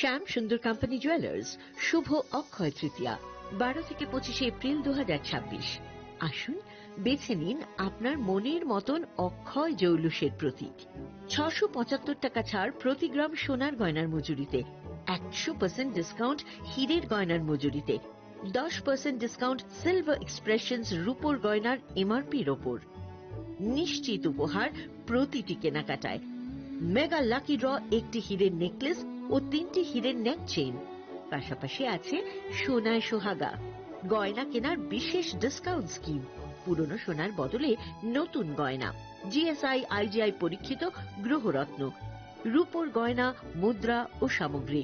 শ্যাম সুন্দর company jewellers শুভ অক্ষয় তৃতীয়া 12 থেকে 25 April 2026। আসুন বেছে নিন আপনার মনের মতন অক্ষয় জৌলুসের প্রতীক। 675 টাকা ছাড় প্রতি গ্রাম সোনার গয়নার মজুরিতে, 100% ডিসকাউন্ট হীরের গয়নার মজুরিতে, 10% ডিসকাউন্ট সিলভার এক্সপ্রেশনস রূপোর গয়নার এমআরপির ওপর। নিশ্চিত উপহার প্রতিটি কেনাকাটায়। মেগা লাকি ড্র একটি হীরের নেকলেস ও 3টি হীরের নেক চেইন। পাশাপাশি আছে সোনায় সোহাগা। গয়না কেনার বিশেষ ডিসকাউন্ট স্কিম। পুরনো সোনার বদলে নতুন গয়না। জিএসআই আইজিআই পরীক্ষিত গ্রহরত্ন, রূপোর গয়না, মুদ্রা ও সামগ্রী।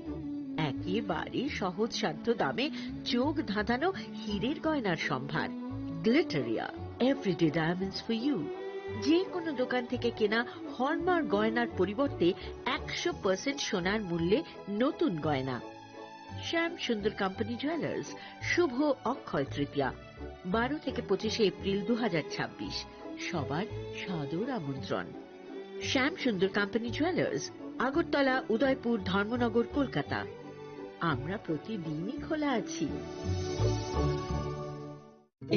একেবারে সহজসাধ্য দামে চোখ ধাঁধানো হীরের গয়নার সম্ভার। Glitteria, everyday diamonds for you. যে কোনো দোকান থেকে কেনা হলমার্ক গয়নার পরিবর্তে 100% সোনার মূল্যে নতুন গয়না। শ্যাম সুন্দর কোম্পানি জুয়েলার্স শুভ অক্ষয় তৃতীয়া 12 থেকে 25 এপ্রিল 2026। সবার সাদর আমন্ত্রণ। শ্যাম সুন্দর কোম্পানি জুয়েলার্স, আগরতলা, উদয়পুর, ধর্মনগর, কলকাতা। আমরা প্রতিদিনই খোলা আছি।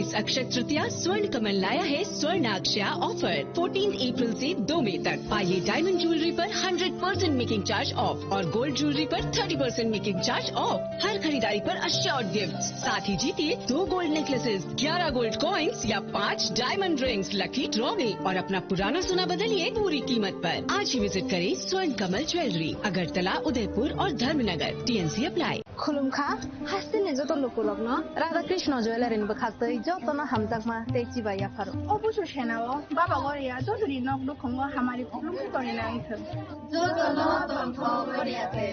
इस अक्षय तृतीया स्वर्ण कमल लाया है स्वर्ण अक्षया ऑफर 14 अप्रैल से 2 मई तक। पाइए डायमंड ज्वेलरी पर 100% मेकिंग चार्ज ऑफ और गोल्ड ज्वेलरी पर 30% मेकिंग चार्ज ऑफ। हर खरीदारी पर अश्योर्ड गिफ्ट, साथ ही जीतिए 2 गोल्ड नेकलेसेस, 11 गोल्ड कॉइन्स या 5 डायमंड रिंग्स लकी ड्रॉ में और अपना पुराना सोना बदलिए पूरी कीमत पर। आज ही विजिट करें स्वर्ण कमल ज्वेलरी, अगरतला, उदयपुर और धर्मनगर। TNC apply. खुलुमखा हासिने जतो लोकलक न राधा कृष्ण ज्वेलरीन बखातै जतन हमजाकमा तेची बाया फारो अबुसु सेनाओ बाबा गरिया जसरी नगदु खंगो हमारी खुलुम गरिना इथ जतन तन्थ गरियाते।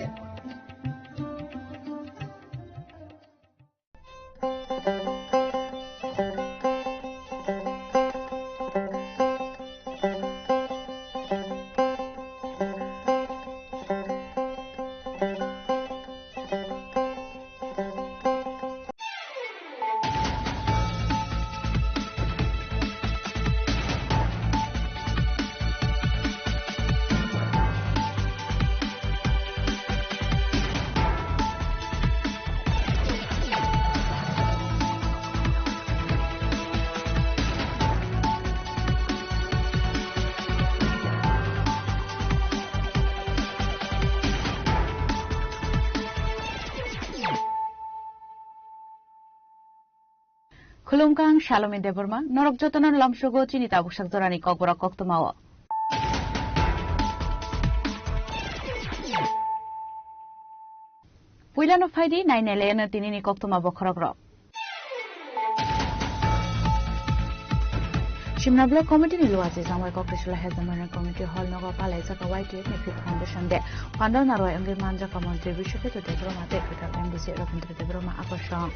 खुलुमकां शालमे देबरमा नरक जतनन लमसगो चिनिता बुसाक जरानी ककबरा कक्तमाव पुइलानो फाइदी नाइनेलेन तिनिनि कक्तमा बखरक र शिमला ब्लॉक कमिटी ने लुआचे जामय कक्रेसला हेजमन कमिटी हॉल नगर पालाई सका वाइटीएफ ने फिट फाउंडेशन दे पांडव नारय अंगे मानजा का मंत्री विश्वकेत देबरमा ते फिटर एमडीसी रविंद्र देबरमा आकर्षण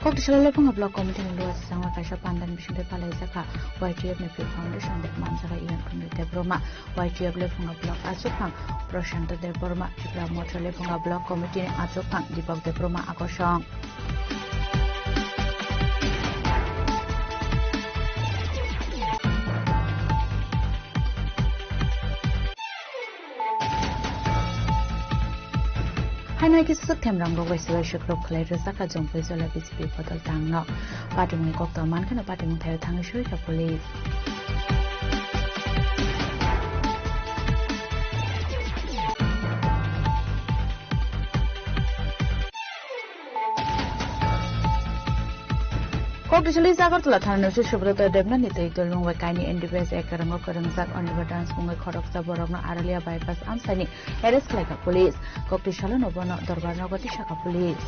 Koktishala Punga Block Committee in Luas Sanga Kasha Pandan Mission de Palazaka, YTF Nepal Foundation, the Mansaka Ian Kundu de Broma, YTF Lefunga Block Asupang, Proshanta de Burma, Chipra Motor Lefunga Block Committee Asupang, Dipok de Broma Akoshang. Hanai ki September ang gawai siwa shukrok kalai resaka jompai zola BCP botol tangno. Patimung kokto man kana patimung tayo tangi shui ka police. Koktishala Zagartala Thana Shubrata Debna Nita Itolung Wakani NDPS Ekarango Karangzak Onibadans Munga Koroksa Borogna Aralia Bypass Amsani Eres Klaka Police Koktishala Nobono Dorbarno Gotishaka Police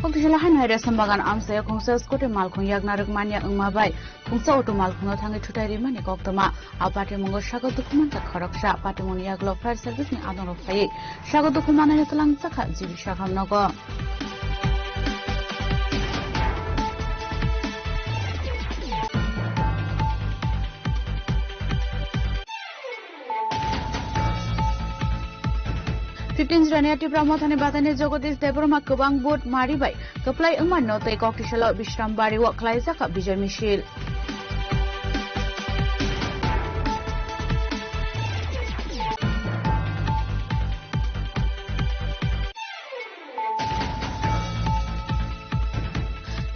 Koktishala Haira Sambagan Amsa Kongsa Skote Malkung Yagnarik Mania Umabai Kungsa Auto Malkunga Tangi Tutari Mani Koktama Apati Mungo Shago Dokumenta Koroksha Patimoni Yaglo Fire Service ni Adon of Faye Shago Dokumana Yatalang Saka Zibi Shakam Nogo 15 January Pramotani Batani Jogotis Deborma Kubang Boot Maribai, Kaplai Umano, take Okishalo, Bishram Bari, Walk Laizaka, Bijan Michel.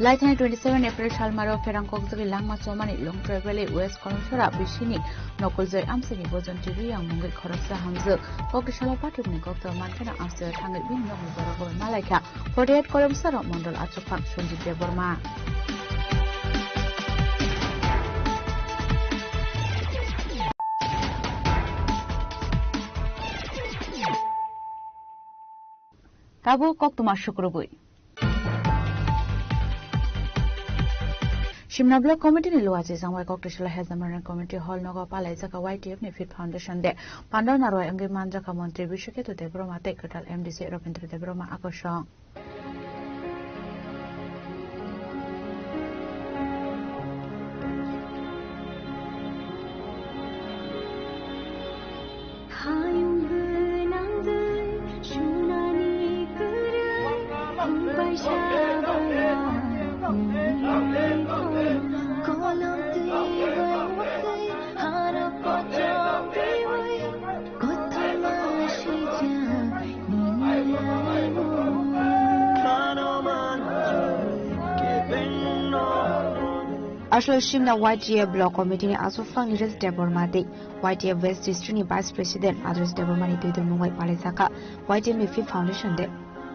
Laitani 27 April Chalmaro Ferangkogri Langma Somani Long Travel West Kolomshara Bishini Nokolzoi Amsini Bozon TV yang Mungil Koroksa Hamza Kokishala Party Nikokta Mankana after Tangal Bin Nogo Malaika 48 Kolomsara Mondol Achopak Shunji Deborma. Tabu Koktuma Shukrubui. Shimna Block Committee ni luaje zangwai Koktishla has the Maran Committee Hall Nogo Pala Zaka YTF ni Fit Foundation de Pandana Roy Angi Manjaka Montri Bishake to Debroma Tekatal MDC Robintra Debroma Akosha. Ashlo Shimna YTF Block Committee ni Asufang Niras Deborma de YTF West District ni Vice President Adres Deborma ni Tuidur Mungwai Palesaka YTF ni Fit Foundation de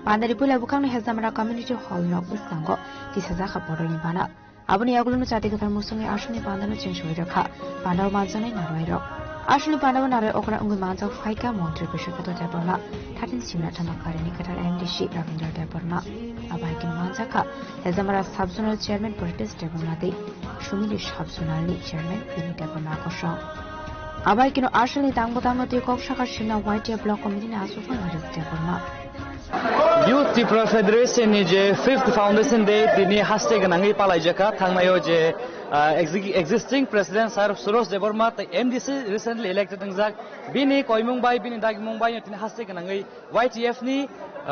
Pandari Pula Bukang ni Hazamara Community Hall Nok Usango Tisazaka Poro ni Bana Abuni Agulu Chati Katar Musungi Ashuni Pandana Chinshoi Raka Pandar Manzani Naroi Ashuni Pandawa Nare Okra Ungu Manza Faika Montri Bishakato Deborma Tatin Simna Tamakari ni Katar MDC Ravindra Deborma Abaikin Manzaka Hazamara Subzonal Chairman Politis Deborma de Shumili Shabzonali Chairman Fini Deborma Kosho Abaikino Ashali Dangotamo de Kokshaka Shina YTF Block Committee ni Asufang Niras Deborma Youth Tripura Federation ni je 5th Foundation Day dini haste ganangi palai jaka thangmayo je existing President Sir Suros Deborma the MDC recently elected ngjak bini koimung bai bini dagimung bai tini haste ganangi YTF ni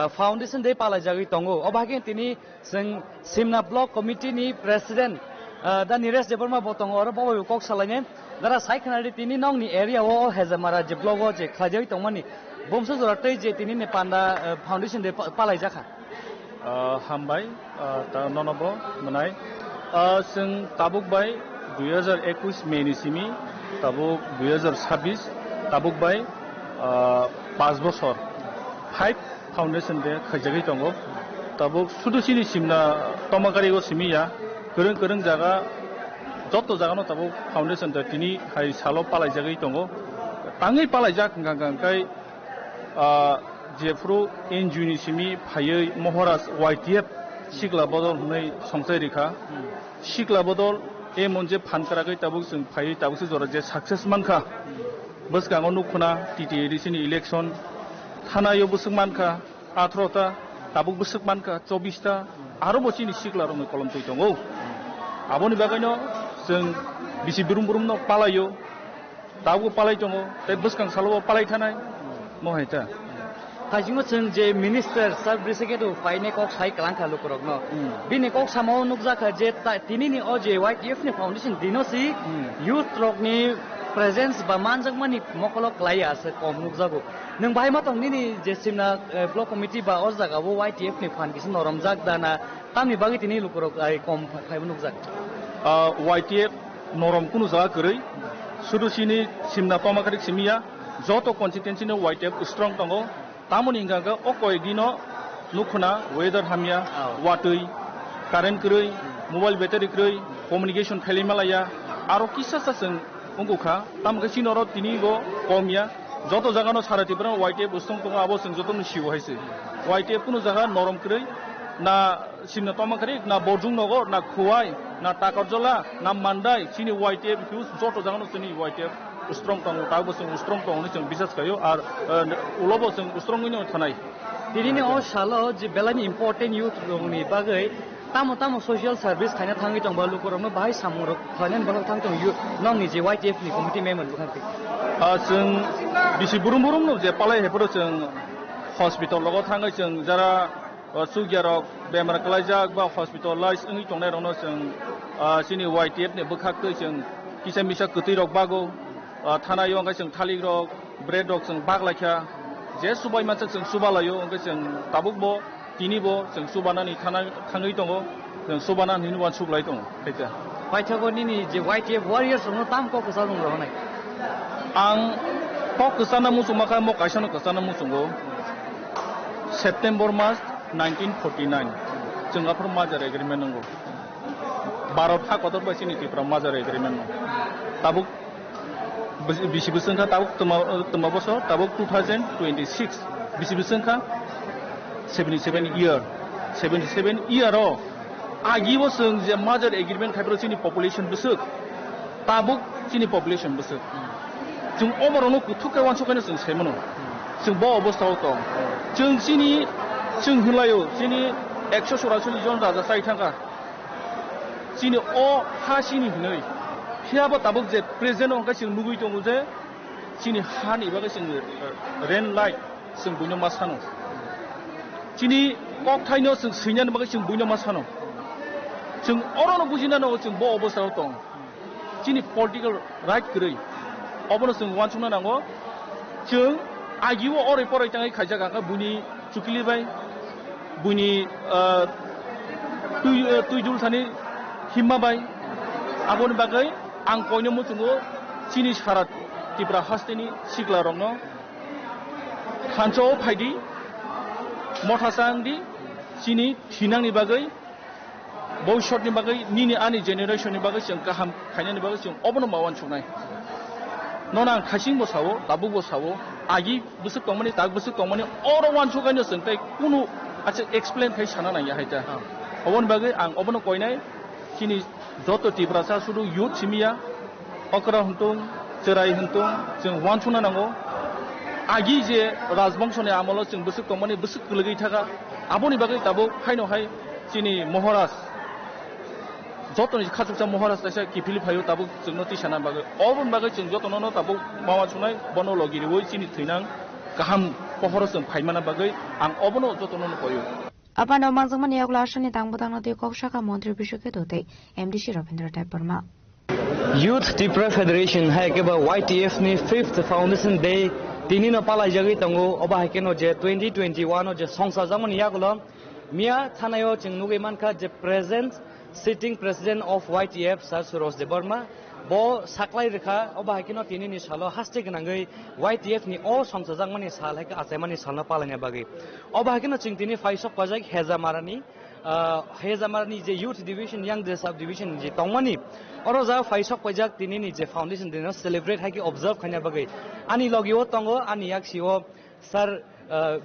Foundation Day palai jagi tongo obhagen tini sing Simna Block Committee ni President da Niras Deborma botongo oro bobo kok salainen dara saikhanari tini nong ni area wo hezamara je blog wo je khajai tongmani Bomso Zoratei je tini ne Panda Foundation de palai jaka. Hambai ta nonobo manai sing tabuk bai 2021 Mei ni simi tabuk 2026 tabuk bai 5 বছর 5 Foundation de khajagi tongo tabuk sudusini simna tomakari go simiya kereng jaga joto jaga no tabuk Foundation de tini hai salo palai jagi tongo tangai palai jak kai Jeffro Enjuni Simi Paye Mohoras YTF Shikla Bodol Hunay Songsai Rika Shikla Bodol E Monje Pankaragai Tabuk Sing Paye Tabuk Zoraje Success Manka Buskango Nukuna TT Edition Election Hana Yobusuk Manka Atrota Tabuk Busuk Manka Chobista Arobosini Shikla Romo Kolom Tuitongo Aboni Bagano Sing Bisi Burum no Palayo Tabu Palai Tongo Te Buskang Salo Palai Tanai Mohita. Hajingo chung je minister sar brisake to faine kok sai kalangka lukorok no. Bini kok samo nukjaka je tini ni o je YTF ni foundation dinosi youth rock ni presence ba manjangmani mokolok lai ase kom nukjago. Nang bai matong ni je simna block committee ba or jaga bo YTF ni fan kisin norom jak dana tamni bagi tini lukorok ai kom khai nukjak. YTF norom kunu jaga korei sudusini simna tomakarik simia Joto constituency no YTF strong tongo tamoni ingaga okoi dino nukuna weather hamia watui current kroi mobile battery kroi communication phelimalaya aro kisa saseng ungukha tamga sinoro tini go komia joto jaga no sarati bra YTF strong tongo abo seng joto no siwo haise YTF kuno jaga norom kroi na simna tomakari na borjung nogo na khuai na takarjola na mandai sini YTF huge joto jaga no sini YTF strong tong tabu sing strong tong ni sing bisas kayo ar ulobo sing strong ni thanai tini ni o salo je belani important youth ni bagai tamo social service khana thangi tong balu korom no bai samurok khanen balu thang tong you nong ni je YTF ni committee member bukan ti sing bisi burum no je palai hepro sing hospital लगो थाङो जों Zara सुगियारक बेमार खालायजाक बा हस्पिटालाइज ओङै दंनायरावनो जों जोंनि YTF नि बोखाखो जों किसा मिसा गोथै रक बागौ थानायाव ओंखाय जों थालिर रक ब्रेड रक जों बागलायखा जे सुबाय मानसि जों सुबालायो ओंखाय जों दाबुकबो दिनैबो जों सुबानानै थाङै दङ जों सुबानानै नुवान सुब्लाय दङ खायजा फाइथागनि जे YTF वारियर्स नो ताम को कसा दं रहनाय आं क कसana मुसुमाखा म काइसानो कसana मुसुंगो सेप्टेम्बर मास 1949 जोंहाफोर माजार एग्रीमेंट नांगौ भारत हाकतर बायसिनि तिफ्रा माजार एग्रीमेंट ताबुक बिसि बोसोरखा ताबुक तमा बोसोर ताबुक 2026 बिसि बोसोरखा 77 इयार आगिबो जों जे माजार एग्रीमेंट खायब्रो जोंनि पपुलेशन बोसोर ताबुक जोंनि पपुलेशन बोसोर जों अमरावनो गुथुखाय वानसखायनो जों सेमोनो जों ब अबस्थायाव दं जों होलायो जोंनि 144 जन राजा साइ थांगा जोंनि हासिनि हनै हियाबो ताबुक जे प्रेजेन्ट अंखाय जों लुगै दङ जे जोंनि हानि बागै जों रेन लाइट जों बयनो मा सानो जोंनि ककथायनो जों सैनानि बागै जों बयनो मा सानो जों अरनो बुजिनानो जों ब अबस्थायाव दं जोंनि पलिटिकल राइट गरै अबनो जों वानसुना नांगौ जों आगिव अरै फरायताङै खायजागाखा बुनि चुकिलिबाय बुनि तुइजुल थानि हिम्माबाय आबोनि बागै आं कयनो मुचुंगो चिनि सारा तिब्रा हास्तेनि सिग्ला रंनो खानचो फायदि मथासांदि चिनि थिनांनि बागै भविष्यतनि बागै निनि आनि जेनेरेशननि बागै जों गाहाम खायनायनि बागै जों अबनो मावान सुनाय नों खायसिं बसावो दाबु बसावो आगि बोसोर दंमानि दाग बोसोर दंमानि अर वान सुगायनो जों ताइ कुनु आसे एक्सप्लेन खाय साना नाया हायता अबन बागै आं अबनो कयनाय चिनि जत तिब्रासा सुदु युथ सिमिया अकरा हंतुं जेराय हंतुं जों वान सुना नांगौ आगि जे राजबंशनि आमलाव जों बोसोर दंमानि बोसोर गोलगै थागा आबनि बागै दाबो फायनो हाय चिनि महाराज जतनि खाजुसा महाराज दासा किफिलि फायो ताबो जोंनो तिसाना बागै अबन बागै जों जतननो ताबो मावा सुनाय बनलगिरि वइ चिनि थैनां गाहाम पहरजों फायमाना बागै आं अबनो जतननो पयो Apan Omangzangman Yaglashani Tangbutang Nadi Kokshaka Montri Bishop Dote, MDC Ravindra Taparma. Youth Tripura Federation Haikeba YTF ni 5th Foundation Day Tinino Pala Jagi Tango Oba Hakeno Je 2021 Je Songsa Zaman Yagulo Mia Tanayo Chinguge Manka Je present sitting president of YTF Sir Suros de Burma Bo Saklai Rika Oba Hakeno Tinini Salo Hastek Nangai YTF ni all Songsa Zaman is Halaka Asemani Sala Palanya Bagi Oba Hakeno Chingtini Faisok Pajak Hezamarani Hezamarani je youth division young sub division je tongmani oro ja faisok pajak tinini je foundation din celebrate haki observe khanya bagai ani logio tongo ani yaksio sir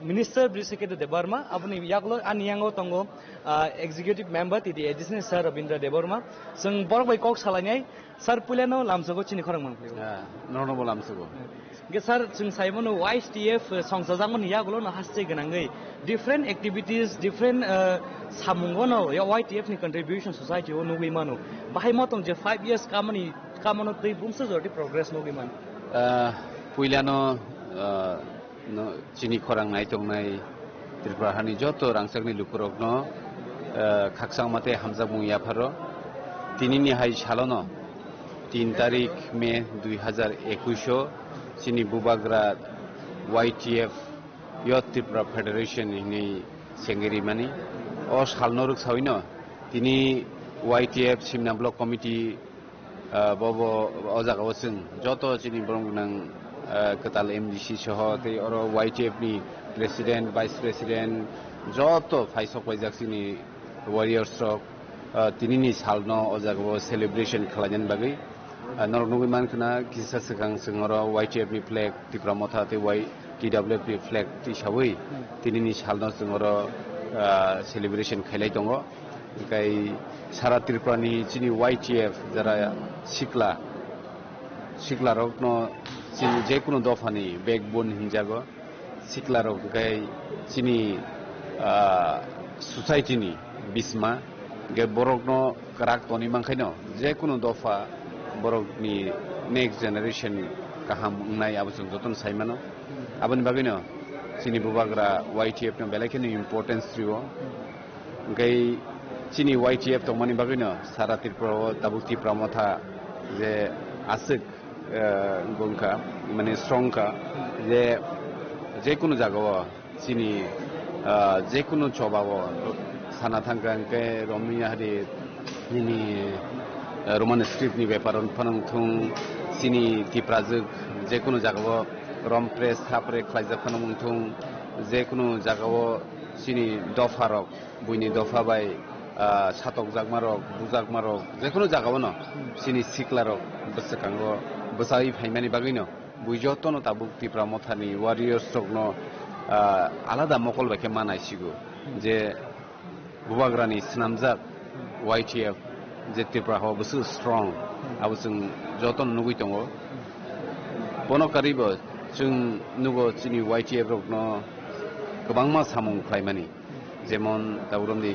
minister brisekete debarma apni yaklo ani yango tongo executive member tidi additional sir Rabindra Debarma sung borok bai kok salanyai sir puleno lamsogo chini khorang manpli nono lamsogo ge sir sung saimono YTF songsajangmani yaklo na haste ganangai different activities different samungono ya YTF ni contribution society o nugui mano bahai motong je 5 years kamano tei bumse joti progress nugui man puilano no chini khorang nai tong nai Tripura hani joto rangsakni lukurok no khaksang mate hamjak mungya pharo tinini hai chalono 3 tarik May 2021 chini bubagra YTF Youth Tripura Federation ni sengeri mani o salnoruk sawino tini YTF Simna Block Committee bobo ojaga osung joto chini brongnang ketal MDC soho te oro YTF ni president vice president joto faisok wajak sini warriors rok tinini salno ojaga celebration khlajan bagai nornugui mankna kisa sekang sengoro YTF ni flag Tripura motha te TWF flag ti sawi tinini salno sengoro celebration khailai tongo kai sara Tripura ni chini YTF jara sikla rok no chini je kuno dofani backbone hinjago sikla rok kai chini society ni bisma ge borok no karak toni mangkhaino je kuno dofa borok ni next generation kaham ngai abusung joton saimano abani bagino sini bubagra YTF no belakini importance triwo gai sini YTF to mani bagino sara Tripura tabukti pramotha je asik gongka mane strong ka je kuno jagawo sini je kuno chobawo sana thangka ke romnia hadi ini roman script ni beparon panang thung sini tiprazuk je kuno jagawo rom press thapre khlaijak panang thung je kuno jagawo sini dofarok buini dofa bai satok jakmarok bujakmarok je kuno jagawo no sini siklarok besakango besai phaimani bagino buijotono tabuk Tripura mothani warriors tokno alada mokol bake manaisigo je bubagrani snamjak YTF je Tripura ho busu strong abusung joton nugui tongo bono karibo chung nugo chini YTF rokno gobangma samung khlaimani jemon tauromni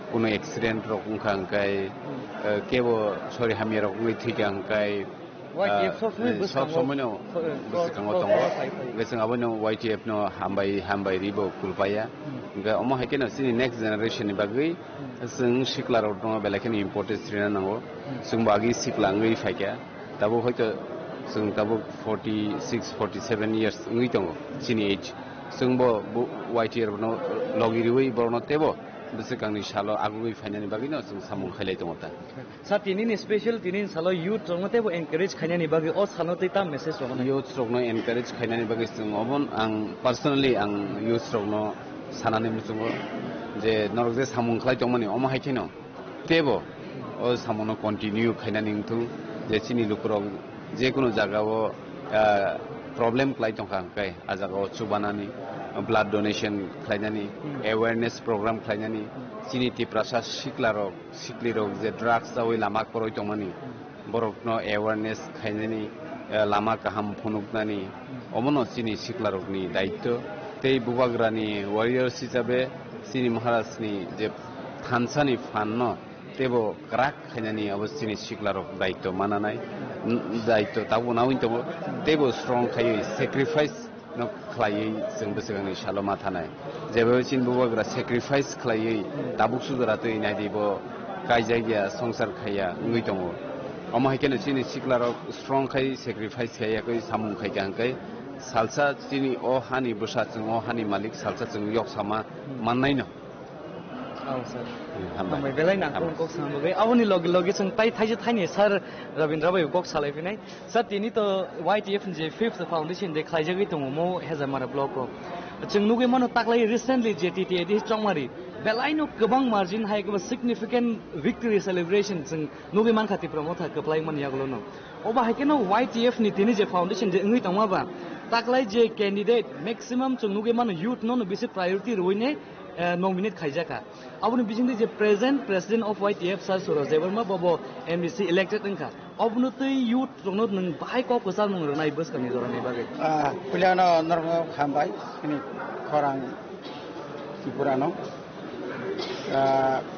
কোনো accident rok ungkha angkai kebo sori hamia rok ngui thika angkai sob somono busikango tongo gesang abono YTF no hambai ribo kulpaya ga omo haikena sini next generation ni bagui sing sikla rok no belakeni importance rina nango sing bagi sikla ngui faikya tabo hoito sing tabo 46 47 years ngui tongo sini age sing bo YTF no logiriwi borno tebo besekangni salo agui fainani bagino sing samung khailai tongota sa tinin special tinin salo youth rongate bo encourage khainani bagi o sanote ta message rogno youth rogno encourage khainani bagi sing obon ang personally ang youth rogno sanani musungo je norje samung khlai tongmani omo haikino tebo o samono continue khainani tu je chini lukrok je kono jagao problem khlai tongkha kai ajagao chubanani blood donation khlainani awareness program khlainani chini Tripura siklarok siklirok je drugs awai lama koroi tongmani borokno awareness khainani lama kaham phunuknani omono chini siklarokni daitto tei bubagrani warriors hisabe chini maharajni je thansani fanno tebo krak khainani obosini siklarok daitto mananai daitto tabu nawin tongo tebo strong khai sacrifice no khlai jeng besegani saloma thanai jebe chin bubagra sacrifice khlai tabuk sudara tei nai dibo kai jaiya songsar khaya ngui tongo omo haikene chini siklarok strong khai sacrifice khaya koi samung khai kang kai salsa chini o hani busa chung o hani malik salsa chung yok sama mannai no sir hambai belai na kok sambai awni logi chung tai thai je thaini sir Rabindra bai kok salai finai sir tini to YTF je 5th foundation de khlai jagi tongo mo hezamara block ko chung nuge mano taklai recently JTT di chongmari belai no gobang margin hai go significant victory celebration chung nuge man khati promotha kaplai man yaglo no oba haikeno YTF ni tini je foundation je ngui tongma ba taklai je candidate maximum chung nuge man youth no bisi priority roine nominate khaijaka abuni bijingde je present president of YTF sir Suros Debarma bobo MBC elected engka abunu tei youth rongno nang bai ko kusal nang ronai bus kani jorani bagai kuliano normo khambai ini khorang Tripura no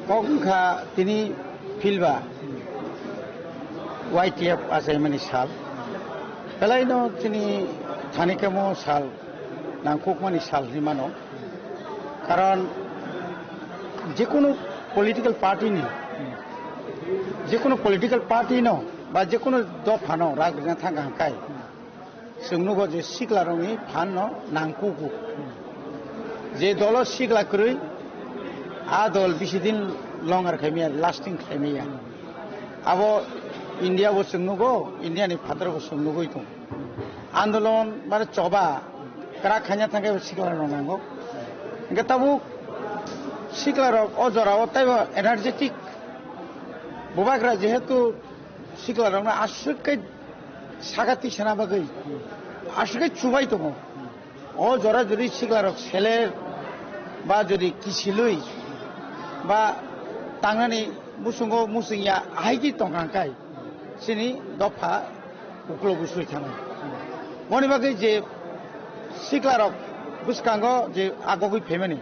kongkha tini filba YTF asaimani sal pelaino tini thanikamo sal nangkukmani sal rimano কারণ যে কোনো political party no বা যে কোনো দফানো রাজনীতি থাকা হাঁকাই जोंनुगो जे सिगला रंनि फान न नांकुगु जे दल सिगला क्रय आ दल बिसिदिन लंगार खायमिया लास्टिं खायमिया आबो इंडिया बो जोंनुगो इंडिया नि फादर बो जोंनुगो दं आंदोलन माने चबा करा खायना थांगे सिगला रंनांगो गताबु सिगला रक अजराव ताइबो एनार्जेटिक बुबाग्रा जेहेतु सिगला रंना आसुकै सागाति सेना बागै आसुकै चुबाय दङ अ जरा जुदि सिगला रक सेलेर बा जुदि किसिलुइ बा तांगानि मुसुंगो मुसिंया आहायगि दंखांखाय सिनि दफा उक्ल बुसुइ थानाय मनि बागै जे सिगला रक बुसकांगो जे आगगै फेमेनि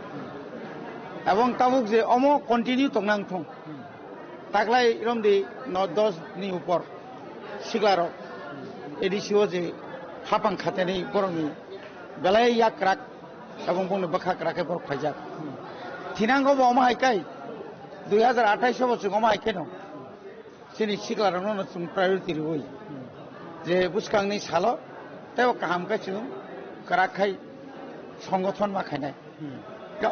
এবং তাবুক যে অম কন্টিনিউ তংনাংথং তাকলাই রমদি 9-10 नि ऊपर सिगलार एडिसिओ जे हापां खातेनि बरंनि बेलाय याक्राक এবং বুনো বাখাকরাকে বড় ফাইজাক থিনাঙ্গো বমা হাইকাই 2028 বছর গমা হাইকাই ন সিনি সিকলারनो जों प्रायोरिटी রই যে বুসকাংনি সালো তেও কাহামকাই जों কারাখাই সংগঠন মাখাইনাই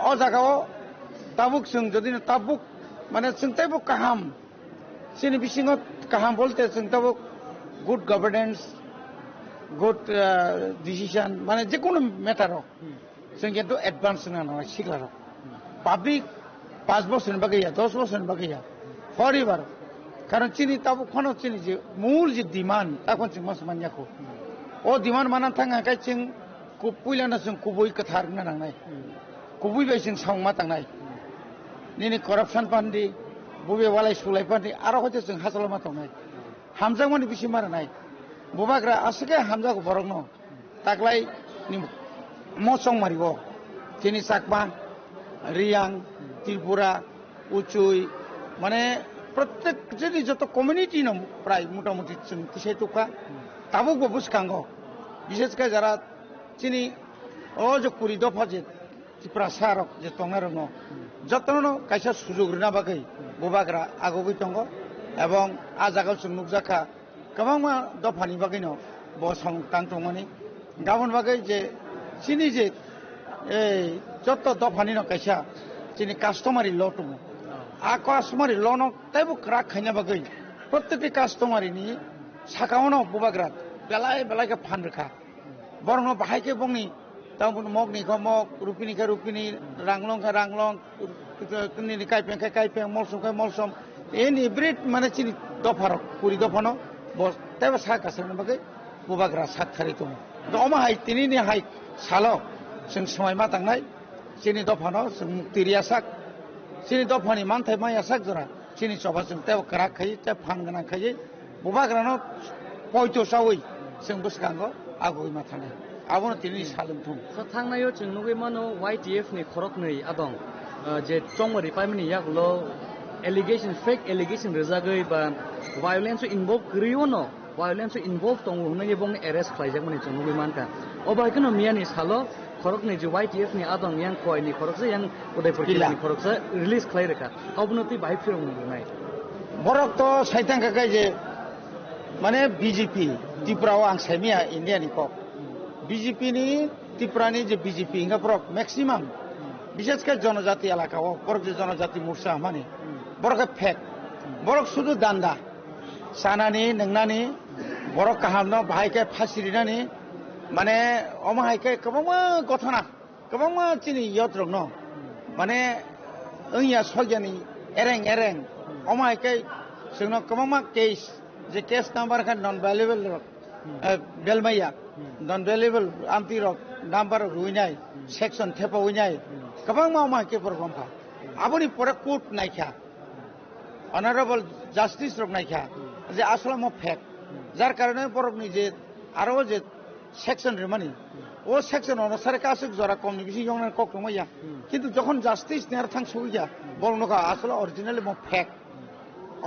অ জায়গাও তাবুক जों যদি তাবুক মানে जों তাবুক কাহাম সিনি বিসিङত কাহাম বলতে जों তাবুক গুড গভর্নেন্স গুড ডিসিশন মানে যে কোনো ম্যাটারও जों কিন্তু অ্যাডভান্স না নয় সিকলারও পাবলিক 5 বছরের বাগিয়া 10 বছরের বাগিয়া ফরিবার কারণ চিনি তাবো খনো চিনি যে মূল যে ডিমান্ড তখন जों মাসমানিয়াখো ও ডিমান্ড মানা থাঙ্গাকাই जों পুইলানা जों কুবই কথার না নাंनाय কুবই বাই जों সাংमा थांनाय নিনি করাপশন পান্ডি ববে ওয়ালাই সুলাই পান্ডি আর হয়তো जों হাসলামা थांनाय হামজামানি বিসি মারানাय বুবাগ্রা আসকে হামজাখো বরং তাকলাই নি মসং মারিবো চিনি চাকমা রিয়াং ত্রিপুরা উচুই মানে প্রত্যেক যদি যত কমিউনিটি ন প্রায় মোটামুটি কিসে টুকা তাবো বুসকাঙ্গ বিশেষ করে যারা চিনি ও যে 20 দফা যে ত্রিপুরা সারক যে টঙ্গার ন যতন কাইসা সুযোগ রিনা বাগै বুবাগ্রা আগবি টঙ্গ এবং আ জাগাও जों नुजाखा गोबां दफानि बागै न बसं तांटंमानि गाबोन बागै जे चिनि जे এই যত দফানি ন কাইসা চিনি কাস্টমারি ল টং आ कास्टमारी लोन तैबो क्राक खाइना बागै प्रत्येक कास्टमारिनि साकावनो बुबाग्रात बेलाय बेलाय के फान रखा बरनो बाहाय के बंगनि ताबुन मगनि ख मग रुपिनि के रुपिनि रांगलं का रांगलं कुनि काइपें का काइपें मलसम का मलसम एनि ब्रिड माने चिनि दफार पुरी दफानो बस तैबो साकासनो बागै बुबाग्रा साथारि दं दमा हाय तिनि हाय सालो जों समय मा थांनाय चिनि दफानो जों मुक्तिरिया साक চিনি দফানি মানথাই মাইয়া সাকজরা চিনি সভা जों তেও ক্রাক খাই তে ফান গোনাं খাই বুবাগ্রানো পয়তো সাवै जों बुसकांगो आगुइ मा थानाय आबोनो तिनि सालम थुं थांनायाव जों नुगै मानो YTF नि खरक नै आदं जे चंगरि पाइमनि यागलो एलिगेशन फेक एलिगेशन रजागै बा वायलेंस इनवॉल्व करियो न वायलेंस इनवॉल्व दङ होननाय बंग अरेस्ट खालायजागमनि जों नुगै मानका अबायखनो मियानि सालो खरक नै जे YTF नि आदं यां कोयनि खरक जे यां उदयपुर जिल्लानि खरक जे रिलीज खालायरेखा अबनति बाहाय फिरौ नुनाय बरक तो साइतां काकाय जे माने बीजेपी त्रिपुराव आं साइमिया इंडियानि कक बीजेपी नि त्रिपुरानि जे बीजेपी इंगा बरक मैक्सिमाम विशेष के जनजाति एलाकाव बरक जे जनजाति मोर्चा माने बरक फेक बरक सुदु दान्दा सानानि नंनानि बरक काहामनो बाहाय के फासिरिनानि माने अमाहायके गोबां गथना गोबां चिनि यत्रं न माने ओइया सयजानि एरें एरें अमाहायके जोंनो गोबां केस जे केस नाम्बार का नन भ्यालुएबल बेलमाया नन भ्यालुएबल आमति रक नाम्बार रुइनाय सेक्शन थेपा उइनाय गोबां अमाहायके प्रब्लेमफा आबोनि परे कोर्ट नायखा अनारेबल जस्टिस रक नायखा जे आसला म फेक जार कारणे बरकनि जे आरो जे सेक्शन रेमानि ओ सेक्शन अनुसारे कासुक जरा कम्युनिकेशन यंगना ककमैया किन्तु जखन जस्टिस नेर थां सौया बरनका आसला ओरिजिनली म फेक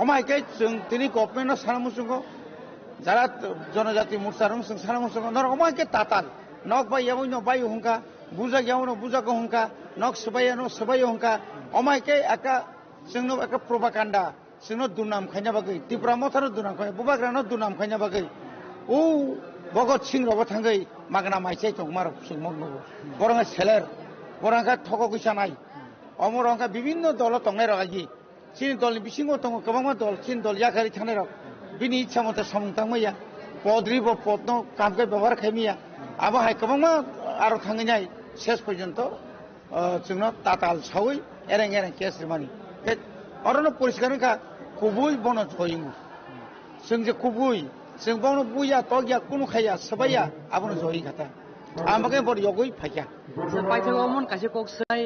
अमायके जों तिनि गभर्नमेन्ट सानामुसुंगो जारा जनजाति मोर्चारं जों सानामुसुंगो नर अमायके ताताल नक बायाव न बाय हुंका बुजा याव न बुजाको हुंका नक सबाया न सबाय हुंका अमायके एका जोंनो एका प्रोपागान्डा जोंनो दुनाम खायना बागै त्रिपुरा मथार दुनाम खाय बुबाग्रानो दुनाम खायना बागै ओ भगत सिंह रबो थांगै मागना माइसाय दं मार सुमगनो बरंगा सेलेर बरंगा थको गैसानाय अमरंगा विभिन्न दल तंनाय रगागि चिन दलनि बिसिङाव दङ गोबां दल चिन दल याखारि थानाय रग बिनि इच्छा मथे समंतां मैया पद्रि ब पद्नो कामके व्यवहार खायमिया आबो हाय गोबां आरो थांगैनाय शेष पर्यन्त जोंनो ताताल सावै एरें एरें केस रिमानि अरनो परिष्कारखा कुबुइ बनो जयिमु जों जे कुबुइ जों बावनो बुया तगिया कुनु खाया सबाया आबोनो जयि खाता आमगे बर यगै फाइया पाइथागमन कासे कक्साय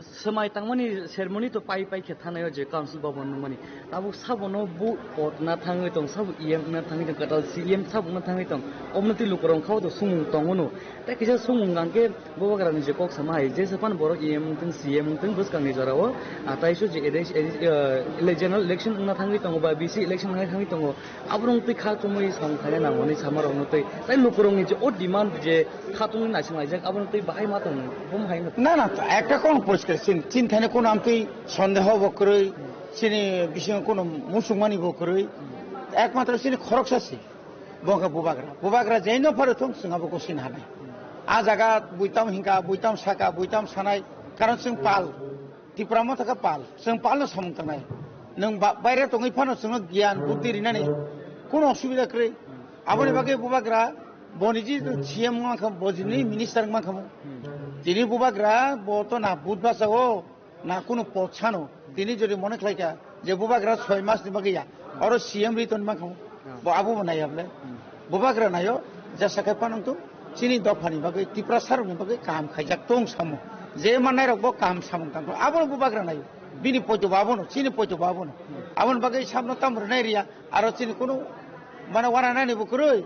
semai tangmani ceremony to pai khe thanayo je council babon mani tabu sabono bu pot na thangai tong sabu em na thangai tong katal cm sabu na thangai tong omnati lukrong khau to sumung tongono ta kisa sumung gangke bobagra ni je kok samai je sapan boro em tung cm tung bus kang ni jarawo atai so je general election na thangai tong ba bc election na thangai tong abrong ti kha tumui sam khane na moni samarong no tai lukrong ni je o demand je khatung na singai je abrong ti bahai ma tong bum hai না না একটা কোন পরিষ্কার চিন্তানে কোন আমতই সন্দেহ বকরই চিনি বিষয় কোন মুসলমানি বকরই একমাত্র চিনি খরচ আছে বঙ্গা বুবাগ্রা যেই ন পারে থং সিংহাবো কোসিন হানাই আ জায়গা বুইতাম হিংকা বুইতাম সাকা বুইতাম সানাই কারণ जों পাল ত্রিপুরামো থাকা পাল जों পালनो সমতনাই नों বাইরে তঙै ফানো जों জ্ঞান বুদ্ধি রিনানি কোন অসুবিধা করে আবনি বাগে বুবাগ্রা বনিজি সিএম মাখা বজিনি মিনিস্টার মাখা তিনি বুবাগ্রা বতো না বুধবাসাও না কোনো পছানো তিনি যদি মনে খাইকা যে বুবাগ্রা 6 মাস নিবা গিয়া আর সিএম রিতন মাখো আবু বানাই আপলে বুবাগ্রা নাইও যা সাকাই পানতো চিনি দফানি বাগে ত্রিপুরা সারনি বাগে কাম খাইজাক তং সামো যে মানাই রব কাম সামং তাंको আবু বুবাগ্রা নাইও বিনি পয়তো বাবনো চিনি পয়তো বাবনো আবন বাগে সামনো তামর নাই রিয়া আর চিনি কোনো মানে ওয়ারা নানি বকরই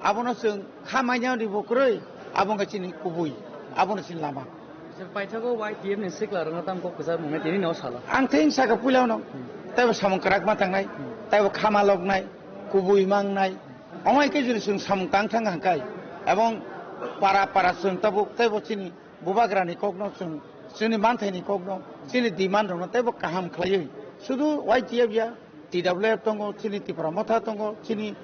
আবনো जों খামাইনাও দি বকরই আবন চিনি কুবুই abon sin lama paithago YTF ni sikla rang tam ko kasa mungna tini no sala ang thing saka pulau no taibo samung karak ma tangnai taibo khama lognai kubui mangnai amai ke juri sung samung tang thang hangkai ebong para sung taibo chini bubagrani kokno suni manthai kokno chini demand rong taibo kaham khlai sudu YTF ya TWF tongo chini Tripura motha tongo chini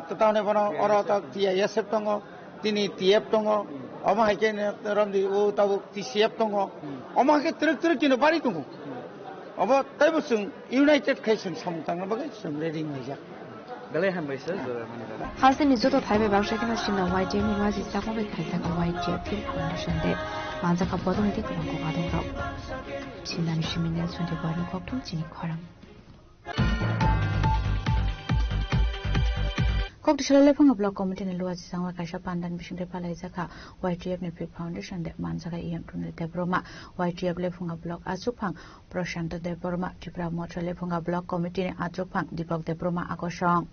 tatane bono oro ta TISF tongo tini TF tongo Oma haike ramdi o tabu TCF tongo oma haike truk kino bari tongo abo taibo sung united kaisen samtang bagai sung reading meja gale ham baisa zora mani hasin ni joto thaibe bangsa kina sinna YTF ni waji sakon be khaisa ka YTF fil foundation de manza ka bodon de ko ka dong ro sinna ni shimine sunde baru ko tum chini khorang Kok dishalale phang block committee ne luwa sangwa kaisa pandan bisingde palai jaka YTF ne foundation de manjaka em tunel debroma YTF le phunga block achuk phang Prashant Debroma Tripura Motor le phunga block committee ne achuk phang Deepak Debroma akosong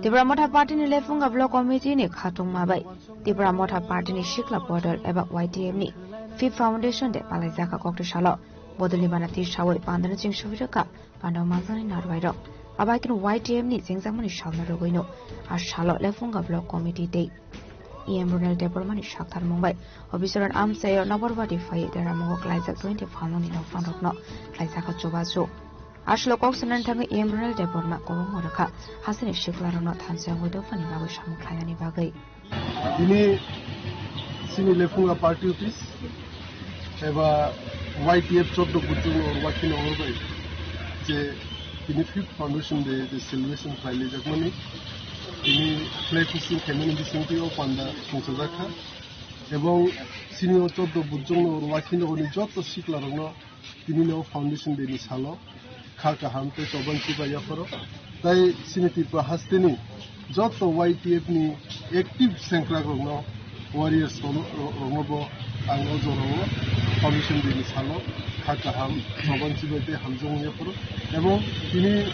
Tripura Motha Party ni lefunga block committee ni khatung mabai Tripura Motha Party ni shikla border eba YTF ni Fifth Foundation de palai jaka kokto shalo bodoli banati shawai pandan ching shuvira pandaw manzani narwai ro abai kin YTF ni jingjangmani shalna rogoino a shalo lefunga block committee de EM Ronald Debroma ni shakthar mumbai obisaran am sayo naborwadi fai dera mongo klaijak 20 famoni no fandokno klaijaka chobacho Ashlo Koksanan Tanga EM Ronald Debroma Koromoraka Hasani Shiklarano Tansa Vodofani Bago Shamukayani Bagai. Ini sini lefunga party office eba YTF chobdo butu or wakin orbai je ini Fifth Foundation de celebration file jakmani ini flag hosting kemeni bisinti o panda sungsajaka ebong sini chobdo butu or wakin or joto shiklarano ini no foundation de ni salo Khaka hamte tobanchi ba yafaro tai siniti pa hasteni joto YTF ni active senkra gno warriors romobo ango joro commission de salo khaka ham tobanchi bete hamjong yafaro ebong tini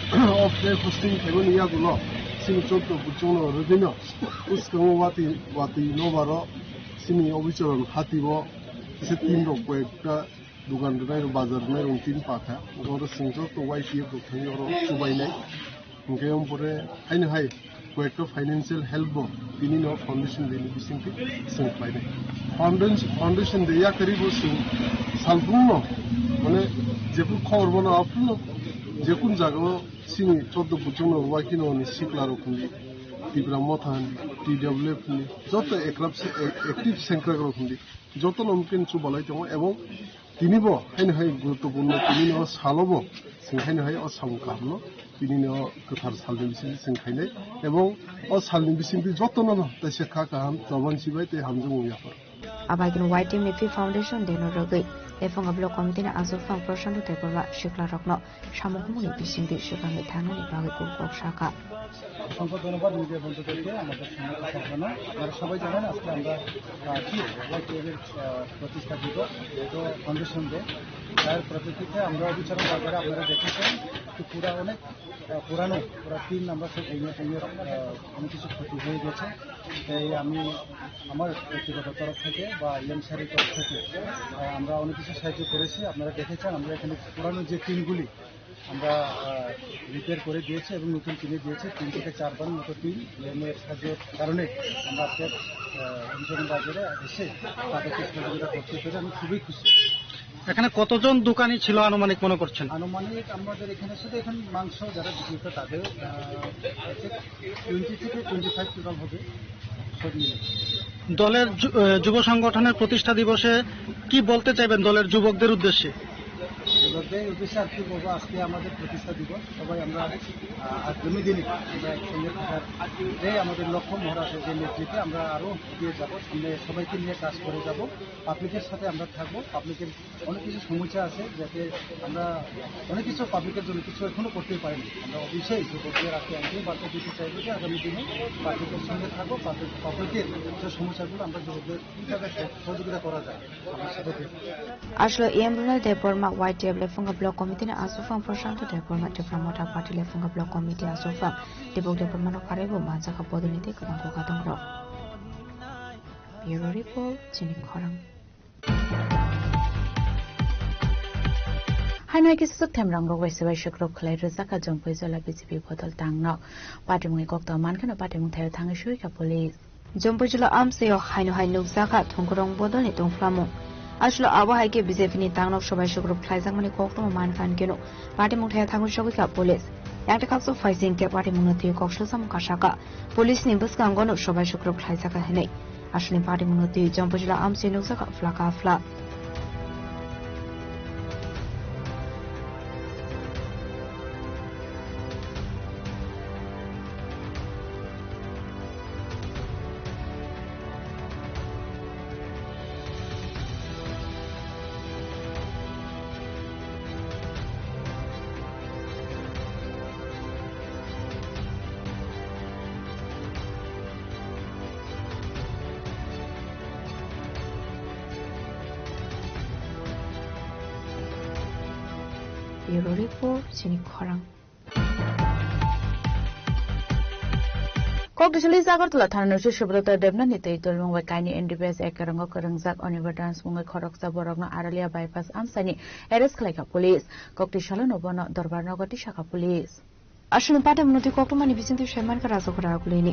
of the hosting ebon ya gulo sini joto buchong rodino uskamo wati no baro sini obichoron hatibo se tin ro kwekta Dugan Rai Bazar Nai Tin Pata, Goro Singro to YTF to Tanyoro Subainai, Ngayom Pore, Hain Hai, Quaker Financial Help Board, Pinino Foundation de Bisinti, Sing Fine. Foundation de Yakaribo Sing, Salpuno, One, Jepu Korbono Apuno, Jekun Zago, Sing, Toto Puchuno, Wakino, and Siklaro Kundi, Tibra Motan, TWF, Jota Active Sankra Kundi, Joto Nomkin Subalito, Evo. Tini bo hain hai guruttopurno tini no salobo sing hain hai o samkabno tini no kothar salni bisin sing khainai ebong o salni bisin bi jotono ta sekha kaham toban sibai te hamjung yapar Abagin YTM Nifi Foundation Deno Rogi Lefong Block Committee Azufang Prashantu Teborwa Shikla Rokno Shamukumuni Bisindi Shukami Tanani Bagi Kulpok Shaka অসংখ্য ধন্যবাদ media বন্ধুদেরকে আমাদের সঙ্গে কথা বলানো। আপনারা সবাই জানেন আজকে আমরা ওয়াইটিএফের প্রতিষ্ঠা দিবস যেহেতু ফাউন্ডেশন ডে, তার প্রতিষ্ঠাতে আমরা অবিচারণ বাজারে আপনারা দেখেছেন পুরা অনেক পুরানো পুরা 3 নাম্বার থেকে ভেঙে অনেক কিছু ক্ষতি হয়ে গেছে। তাই আমি আমার ব্যক্তিগত তরফ থেকে বা ইএমসারের তরফ থেকে আমরা অনেক কিছু সাহায্য করেছি। আপনারা দেখেছেন আমরা এখানে পুরানো যে টিনগুলি আমরা রিপেয়ার করে দিয়েছি এবং নতুন কিনে দিয়েছি। 3 থেকে 4 বার মতো টিন ইএমএর সাহায্যের কারণে আমরা আজকে অভিযোজন বাজারে এসে তাদেরকে সহযোগিতা করতে পেরে আমি খুবই খুশি। এখানে কতজন দোকানি ছিল আনুমানিক মনে করছেন? আনুমানিক আমাদের এখানে শুধু এখন মাংস যারা বিক্রি করে তাদের 20 থেকে 25 টোটাল হবে সব মিলে। দলের যুব সংগঠনের প্রতিষ্ঠা দিবসে কি বলতে চাইবেন দলের যুবকদের উদ্দেশ্যে? যুবকদের উদ্দেশ্যে আর কি বলবো, আজকে আমাদের প্রতিষ্ঠা দিবস, সবাই আমরা আগামী দিনে আমরা একসঙ্গে থাকার যে আমাদের লক্ষ্য মহারাজের যে নেতৃত্বে আমরা আরও এগিয়ে যাব, সামনে সবাইকে নিয়ে কাজ করে যাব, পাবলিকের সাথে আমরা থাকবো। পাবলিকের অনেক কিছু সমস্যা আছে যাতে আমরা অনেক কিছু পাবলিকের জন্য কিছু এখনো করতে পারিনি। আমরা অবশ্যই যুবকদের আজকে একদিন বার্তা দিতে চাইবো যে আগামী দিনে পাবলিকের সঙ্গে থাকবো, পাবলিকের যে সমস্যাগুলো আমরা যুবকদের কীভাবে সহযোগিতা করা যায় আমার সাথে আসলে ইএমরুনাল Debbarma YTF Lefunga Block Committee Azufang Prashantu Deborma Devramota Party Lefunga Block Committee Azufang Debok Deborma no Karebo Manzaka Bodiniti Kamangko Katongro Bureau Report Chini Khorang Hanai ki suk them rang ro wai sebai shukro khlai rizaka jongpoi zola BJP bodol tangno party mungi kokto mankano party mung thayo thangi shui ka police jongpoi zola amseyo haino haino zaka thongkorong bodol ni tongflamu আসলে আবহাওয়াকে BJP নি তাংনক সবাই শুক্রবার ফ্লাইজাংমানি কোকটম মানফান কেনো party মুঠায়া Thangu সগিকা police একটা কাকসো ফাইজিং কে party মুনতি কক্সল সাম কাশাকা police নি বুসকাঙ্গনো সবাই শুক্রবার ফ্লাইজাকা হেনে আসলে party মুনতি জম্পজলা আমসে নুসাকা ফ্লাকা ফ্লা Bureau Report Chini Khorang Kokdishali Zagartula Thana Shubrata Debna Nite Tolung Wakani NDPS Ekarango Karangjak Onibadans Munga Koroksa Borogna Aralia Bypass Amsani Eres Kleka Police Kokdishala Nobono Dorbarnogati Shaka Police আসলে পাটে মনতি কক্টমানি বিচিন্তি সেমান কা রাজকরা গুলিনি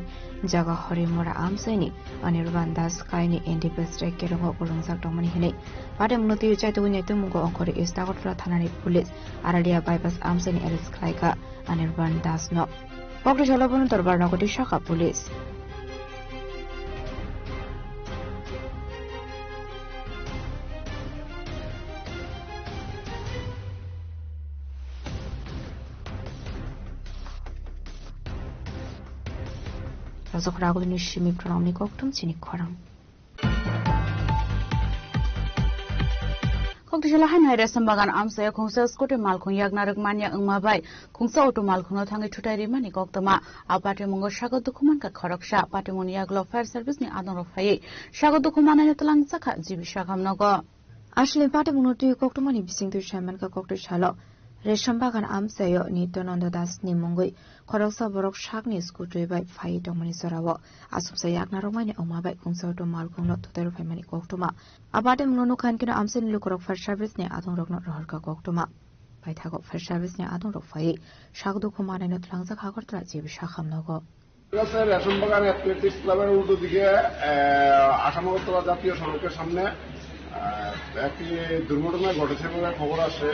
জাগা হরি মোরা আমসাইনি অনির্বাণ দাস কাইনি NDPS ট্রেকের গরংজাক দমনি হেনে পাটে মনতি চাইতো নিতে মুগো অঙ্করে ইস্তাগটরা থানানি পুলিশ আরালিয়া বাইপাস আমসাইনি এরেস খাইকা অনির্বাণ দাস ন পকড়ে চলবন দরবার নগরী শাখা police Razokhragulni shimi pranamni koktum chini khorang Kokdishala hanai resambagan amsaya khungsa skote malkhung yagnarak manya angmabai khungsa auto malkhungno thangi thutairi mani koktama apate mungo sagot dukhuman ka khoroksha apate moni yaglo fire service ni adon rofai sagot dukhumana ne talang sakha jibi shagamnogo ashle pate munoti koktumani bisingtu shaman ka kokdishala Reshambagan amsayo Nitonanda Das Nimongui, Koroksa Borok Shagni Skutri by Fai Domani Sarawa, Asupsa Yagnaromani Omabai Kunsoto Malkuno to the Family Koktuma. Abatem Nono Kankina Amsen Lukorok for service near Adon Rogno Rohka Koktuma. By Tago for service near Adon Rofai, Shagdo Kuman and Atlanta Hagotra Jib Shaham Nogo. Reshambagan athletics ক্লাবের উল্টো দিকে আসামগতলা জাতীয় সড়কের সামনে একটি দুর্ঘটনা ঘটেছে বলে খবর আসে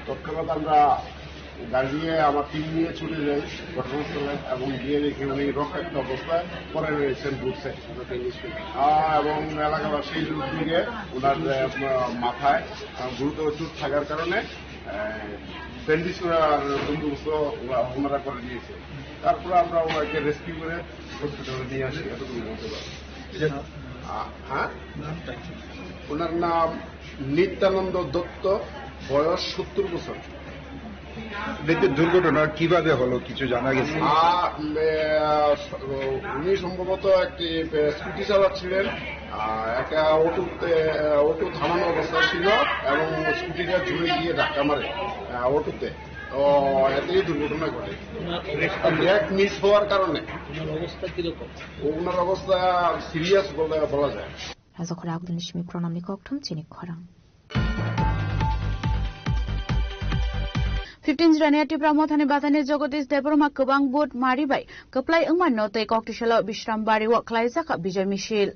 তৎক্ষণাৎ আমরা গাড়ি নিয়ে আমার টিম নিয়ে ছুটে যাই ঘটনাস্থলে এবং গিয়ে দেখি উনি রক্তাক্ত অবস্থায় পরে রয়েছেন বুঝছে এবং এলাকাবাসীর উদ্যোগে ওনার মাথায় গুরুতর চোট থাকার কারণে ব্যান্ডেজ করার বন্দোবস্ত ওনারা করে দিয়েছে তারপরে আমরা ওনাকে রেস্কিউ করে হসপিটালে নিয়ে আসি এতটুকু বলতে পারি হ্যাঁ, ওনার নাম নিত্যানন্দ দত্ত, বয়স 70 বছর। দুর্ঘটনা কিভাবে হলো কিছু জানা গেছে? উনি সম্ভবত একটি স্কুটি চালাচ্ছিলেন, একটা অটো থামানো অবস্থা ছিল এবং স্কুটিটা জুড়ে গিয়ে ধাক্কা মারে অটোতে। তো এতেই দুর্ঘটনা ঘটে ব্রেক মিস হওয়ার কারণে। ওনার অবস্থা সিরিয়াস বলা যায়। রাজখরা আব্দুল ইসমি প্রণামী ককঠম চিনি খরাং 15 January Pramotani Batani Jogotis Debroma Kubang Boot Maribai, Kaplai Uman Note Cocktail Bishram Bari Walk Klaizaka Bijay Michel.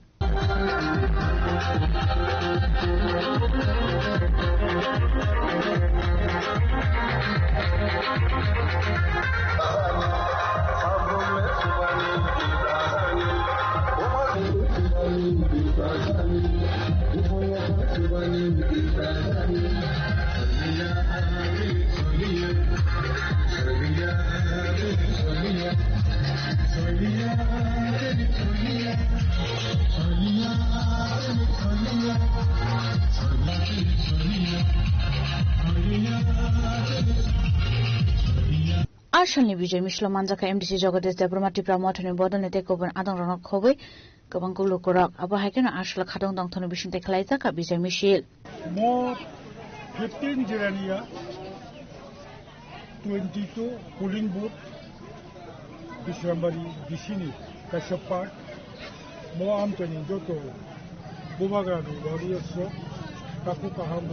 Ashalni Bijay Mishlo Manjaka MDC Jogotis Debromati Pramotani Bodon Tekoban Adon Ronok Kobe, Kabangulu Korak, Abahakan Ashla Kadong Dongton Bishan Teklaizaka Bijay Michel. More 15 January 22 polling booth Bishrambari Bishini Kashyap Park Mo Amtani Joto Bubagadu Warriors Kaku Kaham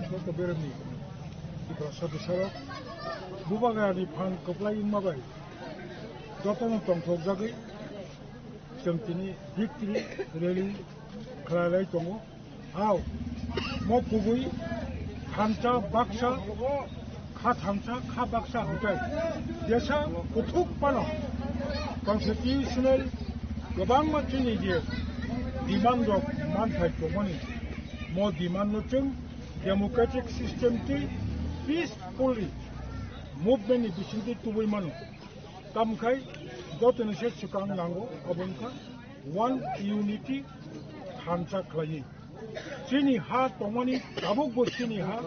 Joto Berami Ibrasadu Sarok Bubagani Pan Koplai Mabai Jotono Tongtok Jagi Semtini Victory Rally Klalai Tongo How Mo Kubui Hamcha Baksha Khat Hamcha Kha Baksha Hotel Desa Utuk Pano Constitutional Gobang Machini Demand of Mantai Tomoni More demand nothing democratic system peacefully movement efficiently to women. Tamkai, Dotanese Sukang Nango, Abunka, one unity, Hansa Clay. Chini ha, Tomani, Tabuko Chini ha,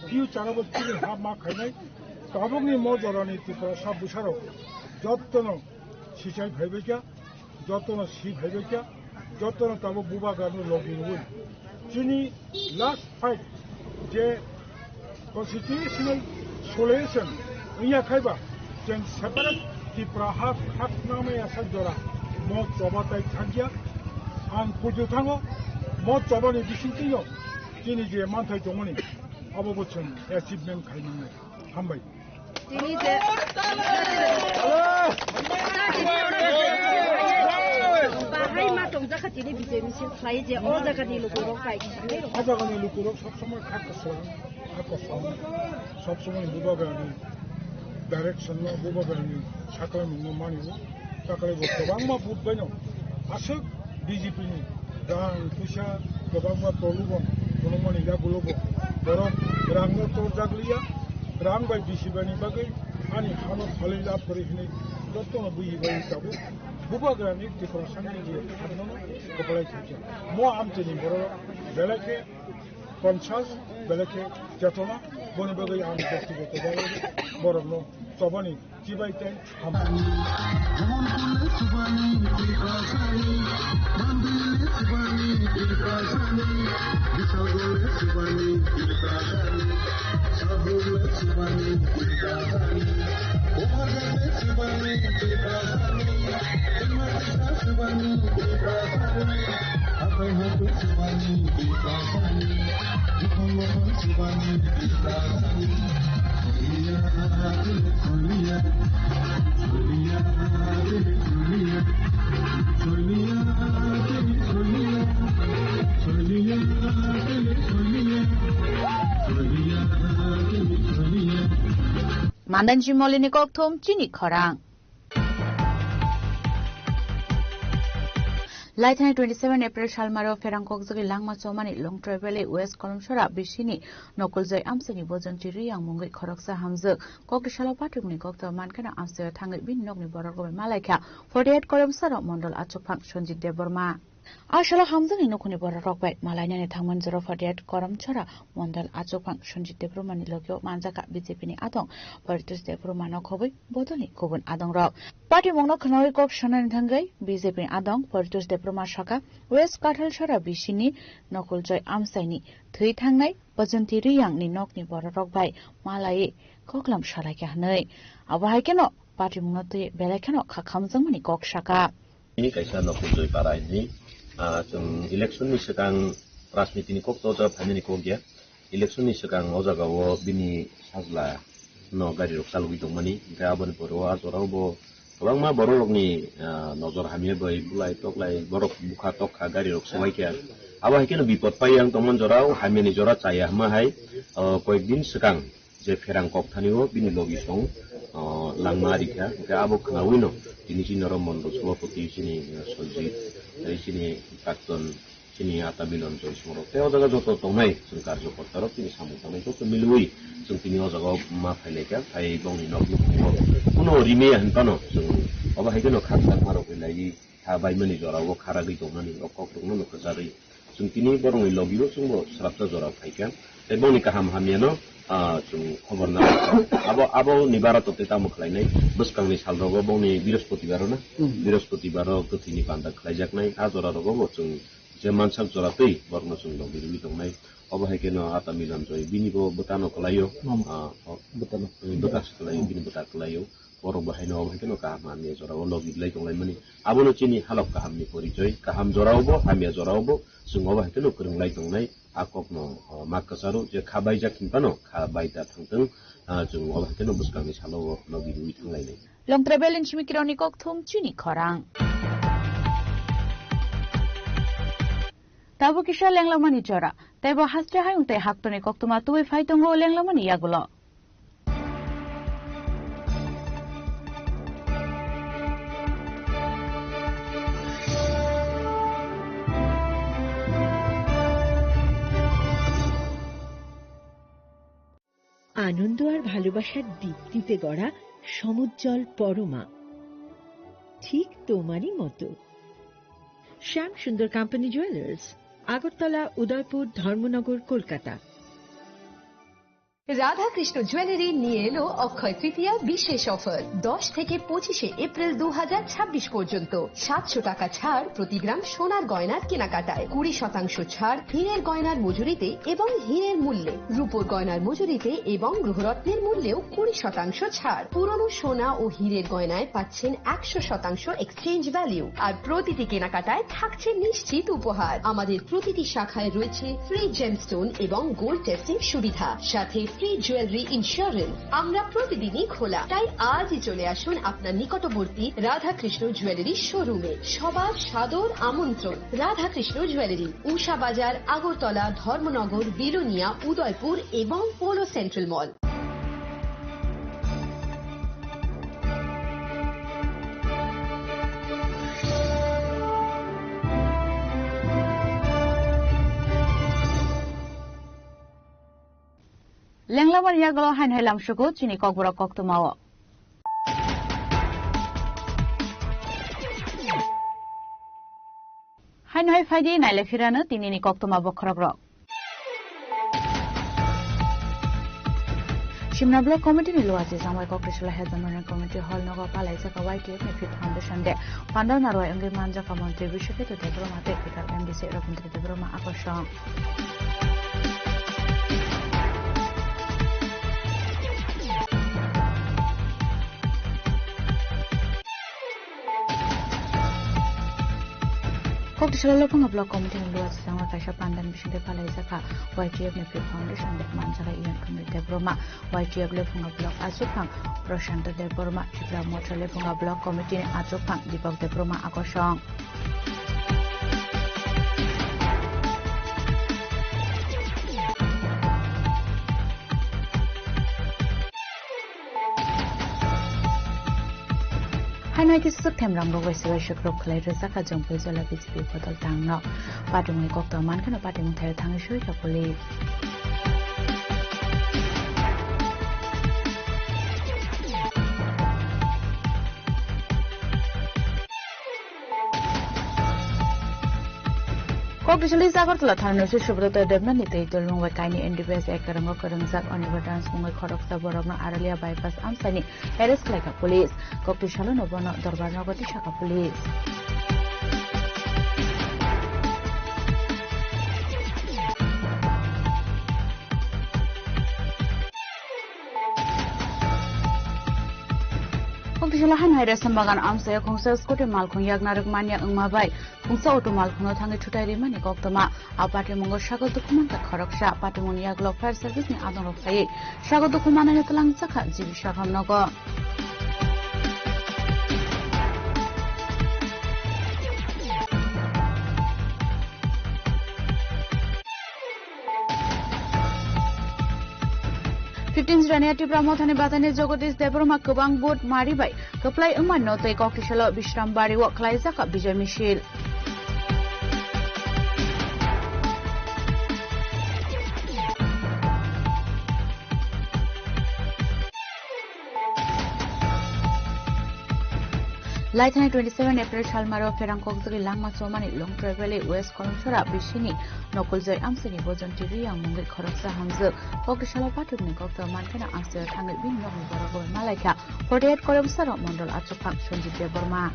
few Charabo Chini ha, Makanai, Tabuni Modorani to Sabusharo, Jotono, Shisha Hebeka, Jotono Shi Hebeka, Jotono Tabu Bubagano Login Wood. Chini last fight, the constitutional solution. Iya kaiba, jeng separate di Praha Khatname Asadora, Mo Tobatai Tangia, and Pujutango, Mo Tobani Bishintiyo, Jini J. Mantai Jomoni, Abobochon, achievement Kaimane, Hambai. Bahai matong jaka tini Bijay Michel fly je all jaka di Lukurok kai. Ajagani Lukurok सबসমय सबসমय बुबागानि direction में बुबागानि साकल नुनो मानियो साकल गोबांमा बुटबायनो आसक BJP नि रां फैसा गोबांमा तलुबन गनमानि दा गुलबो बरं रांनो तो जागलिया रां बाय बिसिबानि बागै आनि हानो फालिला परिहिनि दत्तनो बुइबाय जाबो बुबागानि डिप्रेसननि जे खारनो गोबलाय थायो मो आमतेनि बर बेलेके कन्सास बेलेके जतना बनि बागै आं व्यक्तिगत बागै बरनो तबनि जिबायते हामनि Mandanji Molini Koktom Chini Korang. Lighten 27 April Shalmaro Ferangkok Zagi Langma Somani Long Travel West Columshara Bishini Nokolzoi Amsani Bozon Chiri Yang Mungi Koroksa Hamzuk Kokishala Patrick Nikokta Mankana Amster Tangat Bin Nogni Borogo Malaika 48 Column Sara Mondol Achopang Shonji Deborma Ashala hamzang ino kuni bora rokbai malaynya ni thangman zero fadiat koram chara mondal achopang Sanjit Debromani logyo manjaka BJP ni atong Paritos Debromano khobai bodoni kubun adong rok party mongno khnawi kok shanan thangai BJP ni adong Paritos Debroma shaka West Kathal chara bisini nokul joy amsaini thui thangnai bajanti riyang ni nokni bora rokbai malaye koklam shalai ka hanai abahai keno party mongno tui belakeno khakhamjang mani kok shaka ini kaisa nokul joy parai ni जों इलेक्शननि सिगां राजनितिनि कक दजा फाइनानि कक गया इलेक्शननि सिगां अजागाव बिनि साजला न गारि रक सालुइ दंमानि ओमफ्राय आबोन बर'आ जरावबो गोबां मा बर' रकनि नजर हामिया बै बुलाय तकलाय बरफ बुखा तखा गारि रक सवाइखा आबा हायकेनो बिपद पाइयां तमन जराव हामिनि जरा चाया हामाहाय कयेक दिन सिगां जे फेरां कक थानिओ बिनि लबि सं लांमारिखा ओमफ्राय आबो खोनावैनो दिनि जिनरम मण्डल सभापति सिनि सजित sini prakton sini ata milon joy smoro te ojaga joto tongnai जों कार्यकर्ता तिनि सामु थानाय joto मिलुइ जों तिनि ojaga मा फाइलेका फाइ गावनि नगु कुनो रिमे हनतानो जों अबा हायगोनो खाखा मारो फैलाय था बायमनि जराव खारागै दंनानि अकक दंनो नखजारै जों तिनि बरङै लगियो जोंबो स्राबता जरा फाइका ते बनि काहाम हामियानो जों खबर ना आबो निबारा तते तामु खलायनाय बसकांनि सालरगो बनि बृहस्पतिबार ना बृहस्पतिबार गथिनि बान्दा खलायजाकनाय आजरा रगो जों जे मानसाक जरातै बर्न जों लगिरु दंनाय अबहायकेनो आता मिलन जय बिनिबो बतानो खलायो बतास खलायो बिनि बता खलायो बर बाहायनो अबहायकेनो काहाम हामिया जराव लगिरलाय दंलाय माने आबोनो चिनि हालक काहामनि परिचय काहाम जरावबो हामिया जरावबो जों अबहायकेनो फोरोंलाय दंनाय आककनो माकासारो जे खाबाय जाखिनपानो खाबायदा थांथों जों अबहायकेनो बसकांनि सालाव लगिरु थांलायनाय लं ट्रेभेल इन चिमिकिरावनि कक थुम चिनि खरां Tabu kisha lenglamani chora. Tebo haste hayung te haktone koktuma tuwe faitongo lenglamani yagulo. আনন্দ আর ভালোবাসার দীপ্তিতে গড়া সমুজ্জ্বল পরমা ঠিক তোমারই মতো শ্যাম সুন্দর company jewellers Agartala Udaipur Dharmanagar Kolkata Radhakrishna jewellery নিয়ে এলো অক্ষয় তৃতীয়া বিশেষ অফার 10 থেকে 25 এপ্রিল 2026 পর্যন্ত 700 টাকা ছাড় প্রতি গ্রাম সোনার গয়নার কেনাকাটায় 20% ছাড় হীরের গয়নার মজুরিতে এবং হীরের মূল্যে রূপোর গয়নার মজুরিতে এবং গ্রহরত্নের মূল্যেও 20% ছাড় পুরনো সোনা ও হীরের গয়নায় পাচ্ছেন 100% এক্সচেঞ্জ ভ্যালু আর প্রতিটি কেনাকাটায় থাকছে নিশ্চিত উপহার আমাদের প্রতিটি শাখায় রয়েছে ফ্রি জেমস্টোন এবং গোল্ড টেস্টিং সুবিধা সাথে ফ্রি জুয়েলারি ইন্স্যুরেন্স আমরা প্রতিদিনই খোলা তাই আজই চলে আসুন আপনার নিকটবর্তী রাধাকৃষ্ণ জুয়েলারি শোরুমে সবার সাদর আমন্ত্রণ রাধাকৃষ্ণ জুয়েলারি উষা বাজার আগরতলা ধর্মনগর বিলোনিয়া উদয়পুর এবং polo central mall Lenglaman yagulo hain hailam shuku chini kokbura koktumawo. Hain hai faidi naile firana tinini koktuma bokhrogrok. Shimna Block Committee ni luasi samai kokrisula hezaman committee hall nogo palai saka YTF ni fit foundation de pandar narwa engge manja ka mantri bishopito Debroma te pikar MDC Rakuntri Debroma akosong. Kok diselo pang Block Committee ni luasi samai kaisa pandan bishinde palai saka YTF ni fit foundation de manja ka iyan kumri Debroma YTF le funga Block asupang Proshanta Debroma chikra motra le funga Block Committee ni asupang Deepak Debroma akosong. Hanai ki suk themrang ro wese shakrok khlai resa ka jongpui jola BJP bodol tangno patumai kokta man khana patimung thai thang shui ka poli Kokdishali Zagartla Thanusu Shubroto Debnani Taitul Mungwai Kaini NDPS Ekarango Karangjak Oniba Dance Mungwai Khoroksa Borogno Aralia Bypass Amsani Arrest Laika Police Kokdishalo Nobono Dorbar Nogoti Shaka Police Kokdishalahan Haida Sambagan Amsaya Kongsa Skote Malkong Yagnarik Manya Ngmabai Kongsa Auto Malkono Thangi Chutai Rimani Koktama Apate Mungo Shago Dokumenta Khoroksha Patimoni Yaglo Fire Service ni Adon Roksai Shago Dokumana ni Talang Chakha Jibi Shakam Nogo Raniati Pramothani Batani Jogotis Debroma Kubang Boat Maribai, Kaplai Umano, Tay Kokishalo, Bishram Bari, Wak Klaizaka, Bijay Michel. Laitani 27 April Shalmaro Ferang Kokzuri Langma Somani Long Travel West Kolomshora Bishini Nokulzoi Amsini Bojon TV yang Mungil Khoroksa Hamzuk Kokishalo Patubni Kokta Mantana Amsir Tangil Bin Nomi Borogo Malaika 48 Kolomsaro Mondol Achupak Shonjit Deborma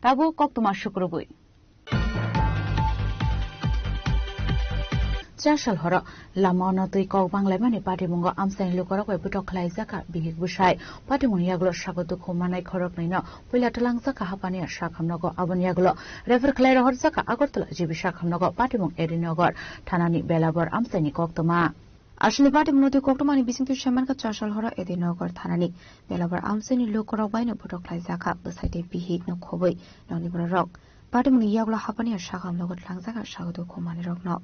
Tabu Koktuma Shukrubui Jashal Horo Lamano Tui Kok Banglamani Party Mungo Amsan Lukorok Butok Klaizaka Bihik Bushai Party Munyaglo Shagotu Kumanai Korok Nino Pulatalang Zaka Hapani Shakam Nogo Abanyaglo Rever Clara Horzaka Agortla Jibi Shakam Nogo Party Mung Edinogor Tanani Belabor Amsani Koktoma Ashli Party Munutu Koktomani Bisintu Shamanka Jashal Horo Edinogor Tanani Belabor Amsani Lukorok Baino Butok Klaizaka Beside Bihik no Koboi Noni Borok Party Munyaglo Hapani Shakam Nogo Langzaka Shagotu Kumani Rokno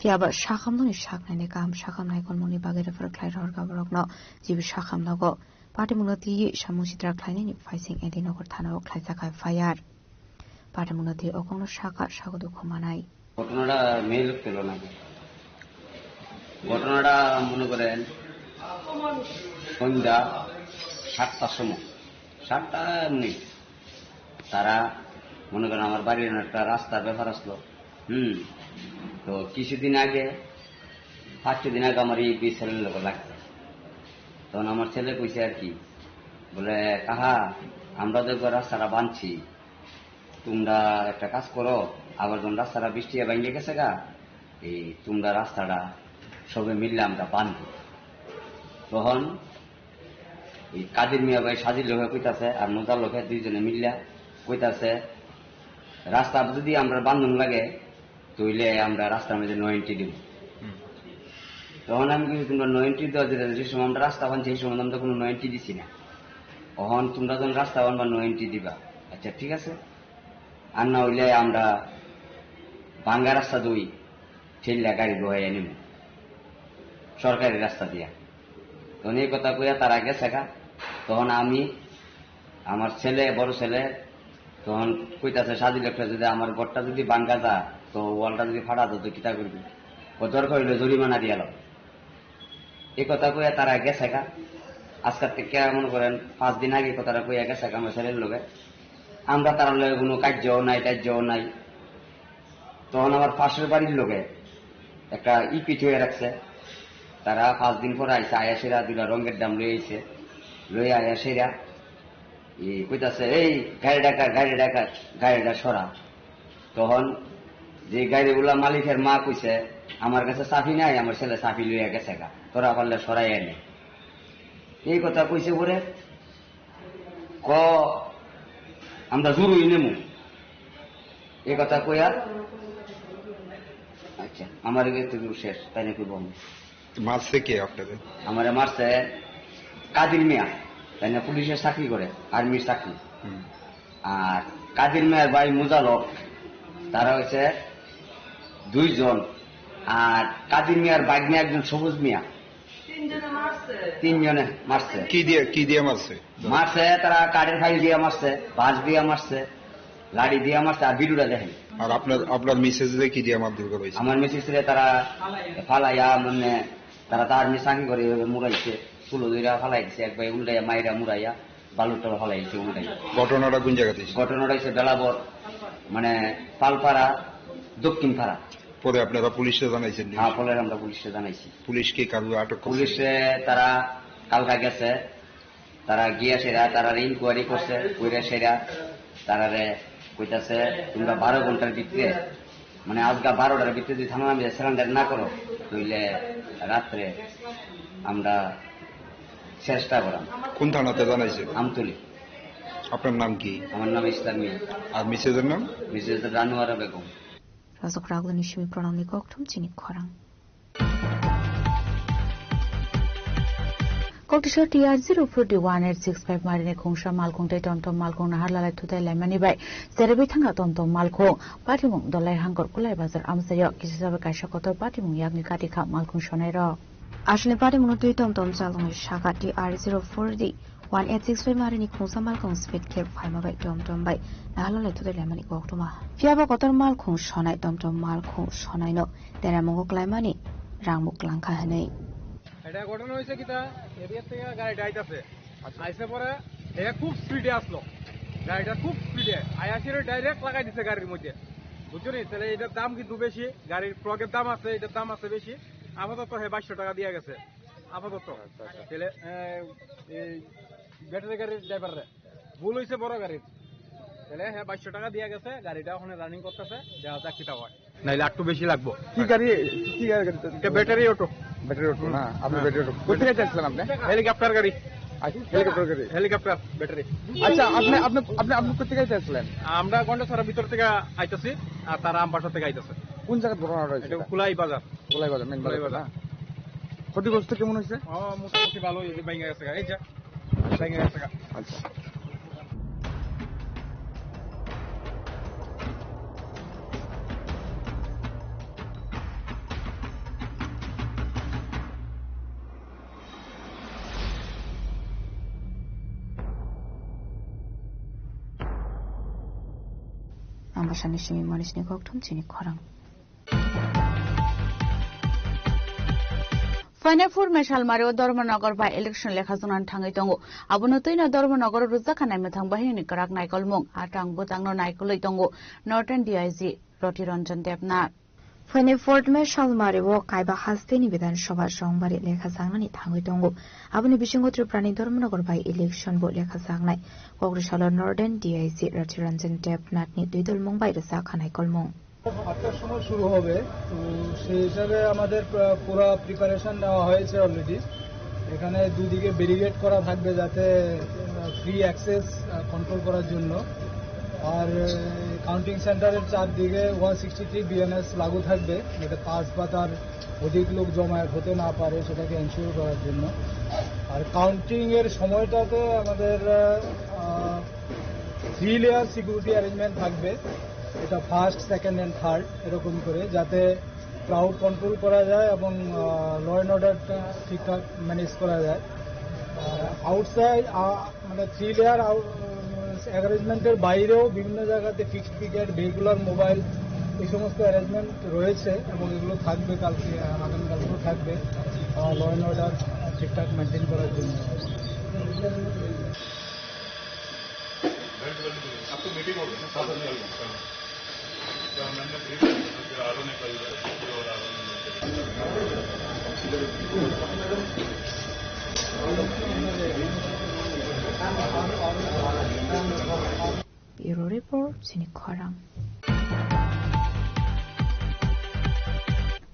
Fiaba Shakam no Shaknani Kam Shakam Naikon Muni Bagada for Clyde or Gabrokno, Jibi Shakam Logo, Patimunoti Shamushitra Klein Facing Edinogor Tano Klaizaka Fire. Patimunoti Okono Shaka Shagodu Kumanai. Gotonada Mail Pelona Gotonada Munugoren Honda Shakta Sumo Shakta Ni Tara Munugan Bari and Rasta Befaraslo. তো কিছুদিন আগে 5 দিন আগে আমার এই বিছালের লোক লাগছে তখন আমার ছেলে কইছে আর কি বলে কাহা আমরা তো রাস্তাটা বানছি তোমরা একটা কাজ করো আবার যখন রাস্তাটা বৃষ্টি ভেঙে গেছে গা এই তোমরা রাস্তাটা সবে মিললে আমরা বানবো তখন এই কাদের মিয়া ভাই সাজির লোকে কইতাছে আর মোজার লোকে দুইজনে মিললা কইতাছে রাস্তা যদি আমরা বান্ধন লাগে তইলে আমরা রাস্তার মধ্যে 90 দিব তখন আমি কি তোমরা 90 দাও যে সময় আমরা রাস্তা বানছি সেই সময় আমরা কোনো 90 দিছি না তখন তোমরা যখন রাস্তা বানবা 90 দিবা আচ্ছা ঠিক আছে আর না হইলে আমরা ভাঙ্গা রাস্তা দুই ঠেলা গাড়ি বয়ে নিব সরকারি রাস্তা দিয়া তখন এই কথা কইয়া তার আগে শেখা তখন আমি আমার ছেলে বড় ছেলে তখন কইতাছে সাজিল একটা যদি আমার ঘরটা যদি ভাঙ্গা যায় তো ওয়ালটা যদি ফাটা তো কিতা করবি ও দরকার হইলে জরিমানা দিয়ে এলো এই কথা কইয়া তারা গেছে গা আজকাল থেকে মনে করেন 5 দিন আগে কথাটা কইয়া গেছে আমার ছেলের লোকে আমরা তার লগে কোনো কার্যও নাই টার্যও নাই তখন আমার পাশের বাড়ির লোকে একটা ইপিট হয়ে রাখছে তারা 5 দিন পরে আইসে আয়াসেরা দুটা রঙের দাম লই আইছে লই আয়াসেরা এই কইতাছে এই গাড়িটা সরা তখন যে গাড়িগুলা মালিকের মা কইছে আমার কাছে চাবি নাই আমার ছেলে চাবি লইয়া গেছে গা তোরা পারলে সরাই এনে এই কথা কইছে পরে ক আমরা জরুরি নেমু এই কথা কইয়া আচ্ছা আমার একটু শেষ তাই নাকি বল মারছে কে আপনাদের আমার মারছে কাদির মিয়া তাই না পুলিশের চাকরি করে আর্মির চাকরি আর কাদির মিয়ার ভাই মুজালক তারা হচ্ছে 2 জন আর কাদির মিয়ার বাগনি একজন সবুজ মিয়া 3 জনে মারছে কি দিয়ে মারছে তারা কাঠের ফাইল দিয়ে মারছে বাঁশ দিয়ে মারছে লাড়ি দিয়ে মারছে আর ভিডিওটা দেখেন আর আপনার মিসেস কি দিয়ে মারধর করেছে আমার মিসেস রে তারা ফালাইয়া মানে তারা তো আর্মি চাকরি করে এভাবে মুড়াইছে, চুলো দইরা ফালাই দিছে, একবার উল্টাইয়া মাইরা মুড়াইয়া বালুটা ফালাইছে উল্টাই। ঘটনাটা কোন জায়গাতে? ঘটনাটা হচ্ছে বেলাবর, মানে পালপাড়া দক্ষিণ পাড়া। পরে আপনারা পুলিশে জানাইছেন? হ্যাঁ, পরে আমরা পুলিশে জানাইছি। পুলিশকে কারো আটক? পুলিশে তারা কালকা গেছে, তারা গিয়া সেরা তারা ইনকোয়ারি করছে, কইরা সেরা তারারে কইতাছে তোমরা 12 ঘন্টার ভিতরে, মানে আজকা 12টার ভিতরে যদি থানা নামে সারেন্ডার না করো তাহলে রাত্রে আমরা চেষ্টা করাম। কোন থানাতে জানাইছেন? আমতলি। আপনার নাম কি? আমার নাম ইসলামী। আর মিসেজের নাম? মিসেজ রানুয়ারা বেগম। রাজক রাগলনি শিমি প্রণালী ককঠম চিনি খরাং ককটিশর TR04D185 মারিনে খংসা মালখংটাই টমটম মালখং নাহারলালাই থুতাই লাইমানিবাই जेरैबो थांगा टमटम मालखं पाटिमुं दलाय हांगर कुलाय बाजार आमसायो किसिसाबो कायसा कतर पाटिमुं यागनि काटिखा मालखं सनाय र আসলে পাটিমুं তুই টমটম চালংनि शाखा TR04D1865 मारिनि खंसा मालखं स्पीड केप फाइमाबाय टमटम बाय नाहारलालाई थुताइ लाइमानि गक्तमा फियाबो कतर मालखं सनाय टमटम मालखं सनायनो देरामुंगो क्लाइमानि रांमुक लांखा हनै। এটা ঘটনা হয়েছে কিটা এরিয়া থেকে গাড়িটা আইতাছে, আইসে পরে এটা খুব স্পিডে আসলো, গাড়িটা খুব স্পিডে আয়াসিরে ডাইরেক্ট লাগাই দিছে গাড়ির মধ্যে, বুঝছো নি? তাহলে এটার দাম কিন্তু বেশি, গাড়ির প্লগের দাম আছে, এটার দাম আছে বেশি। আপাতত 2200 টাকা দিয়ে গেছে আপাতত। তাহলে এই ব্যাটারি গাড়ির ড্রাইভাররে ভুল হয়েছে বড় গাড়ির, তাহলে 2200 টাকা দিয়ে গেছে, গাড়িটা ওখানে রানিং করতেছে, দেখা যাক কিটা হয়, নাইলে একটু বেশি লাগবো। কি গাড়ি? কি গাড়ি? Battery auto. ব্যাটারি অটো না? আপনি ব্যাটারি অটো কোথায় যাচ্ছিলেন? আপনি হেলিকপ্টার গাড়ি। হেলিকপ্টার গাড়ি? Helicopter battery. আচ্ছা, আপনি আপনি আপনি আপনি কোথায় যাচ্ছিলেন? আমরা গন্ডাছড়ার ভিতর থেকে আইতাছি আর তারা আমবাসা থেকে আইতাছে। কোন জায়গায় ঘটনা হয়েছে? এটা কুলাই বাজার। কুলাই বাজার, মেন বাজার না? ক্ষতিগ্রস্ত কেমন হয়েছে? মোটামুটি ভালো, এই যে ভেঙে গেছে, এই যে ভেঙে গেছে। আচ্ছা, আমবাসানি শিমি মনিসনি গক্তম চিনি খরাং फाइनाफुर मेशालमारियाव धर्मनगर बा इलेक्शन लेखाजोंनानै थाङै दङ आबनतैनो धर्मनगर रुजाखानाय मोथां बाहिनी कराक नायकलमुं आटां बुतांनो नायकलै दङ नर्थार्न DIG प्रतिरंजन देबनाथ फाइनाफुर मेशालमारियाव कायबा हास्तेनि विधानसभा संबारि लेखाजांनानै थाङै दङ आबनि बिसिंग त्रिपुरानि धर्मनगर बा इलेक्शन बो लेखाजांनाय कग्रिसाल नर्थार्न DIG प्रतिरंजन देबनाथनि दुइ दलमुं बाय रुजाखानाय कलमुं 8টার সময় শুরু হবে, তো সেই হিসাবে আমাদের পুরো প্রিপারেশন নেওয়া হয়েছে অলরেডি। এখানে দুদিকে ব্যারিকেড করা থাকবে যাতে ফ্রি অ্যাক্সেস কন্ট্রোল করার জন্য, আর কাউন্টিং সেন্টারের চারদিকে 163 BNS লাগু থাকবে যাতে পাঁচ বা তার অধিক লোক জমায়েত হতে না পারে সেটাকে এনশিওর করার জন্য। আর কাউন্টিং এর সময়টাতে আমাদের 3 লেয়ার সিকিউরিটি অ্যারেঞ্জমেন্ট থাকবে, এটা ফার্স্ট, সেকেন্ড এন্ড থার্ড এরকম করে, যাতে ক্রাউড কন্ট্রোল করা যায় এবং ল অ্যান্ড অর্ডারটা ঠিকঠাক ম্যানেজ করা যায়। আউটসাইড মানে 3 লেয়ার অ্যারেঞ্জমেন্টের বাইরেও বিভিন্ন জায়গাতে ফিক্সড পিকেট, ভেহিকুলার মোবাইল এই সমস্ত অ্যারেঞ্জমেন্ট রয়েছে এবং এগুলো থাকবে কালকে, আগামীকালকেও থাকবে ল অ্যান্ড অর্ডার ঠিকঠাক মেনটেন করার জন্য। Bureau Report, Sini Khorang.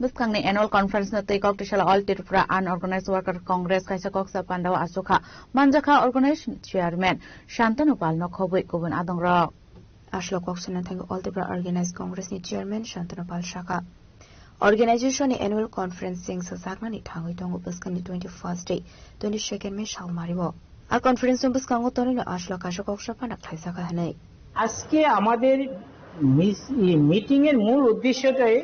Buskangni annual conference na tei Koktishala All Tripura Unorganized Worker Congress kaisa Koksa Pandawa Asuka Manjaka Organization Chairman Shantanu Pal Nokhobui Kubun Adongra Ashlo Koksana Thang All Tripura Organized Congress ni Chairman Shantanu Pal Shaka Organization ni annual conference sing sa sakna ni thangui tongo buskangni 21st day 22nd me Shalmaribo আর conference বুসকাঙ্গো তনিনো আসলো কাশো কক্সা পানা খাইসা কাহানাই আজকে আমাদের meeting এর মূল উদ্দেশ্যটাই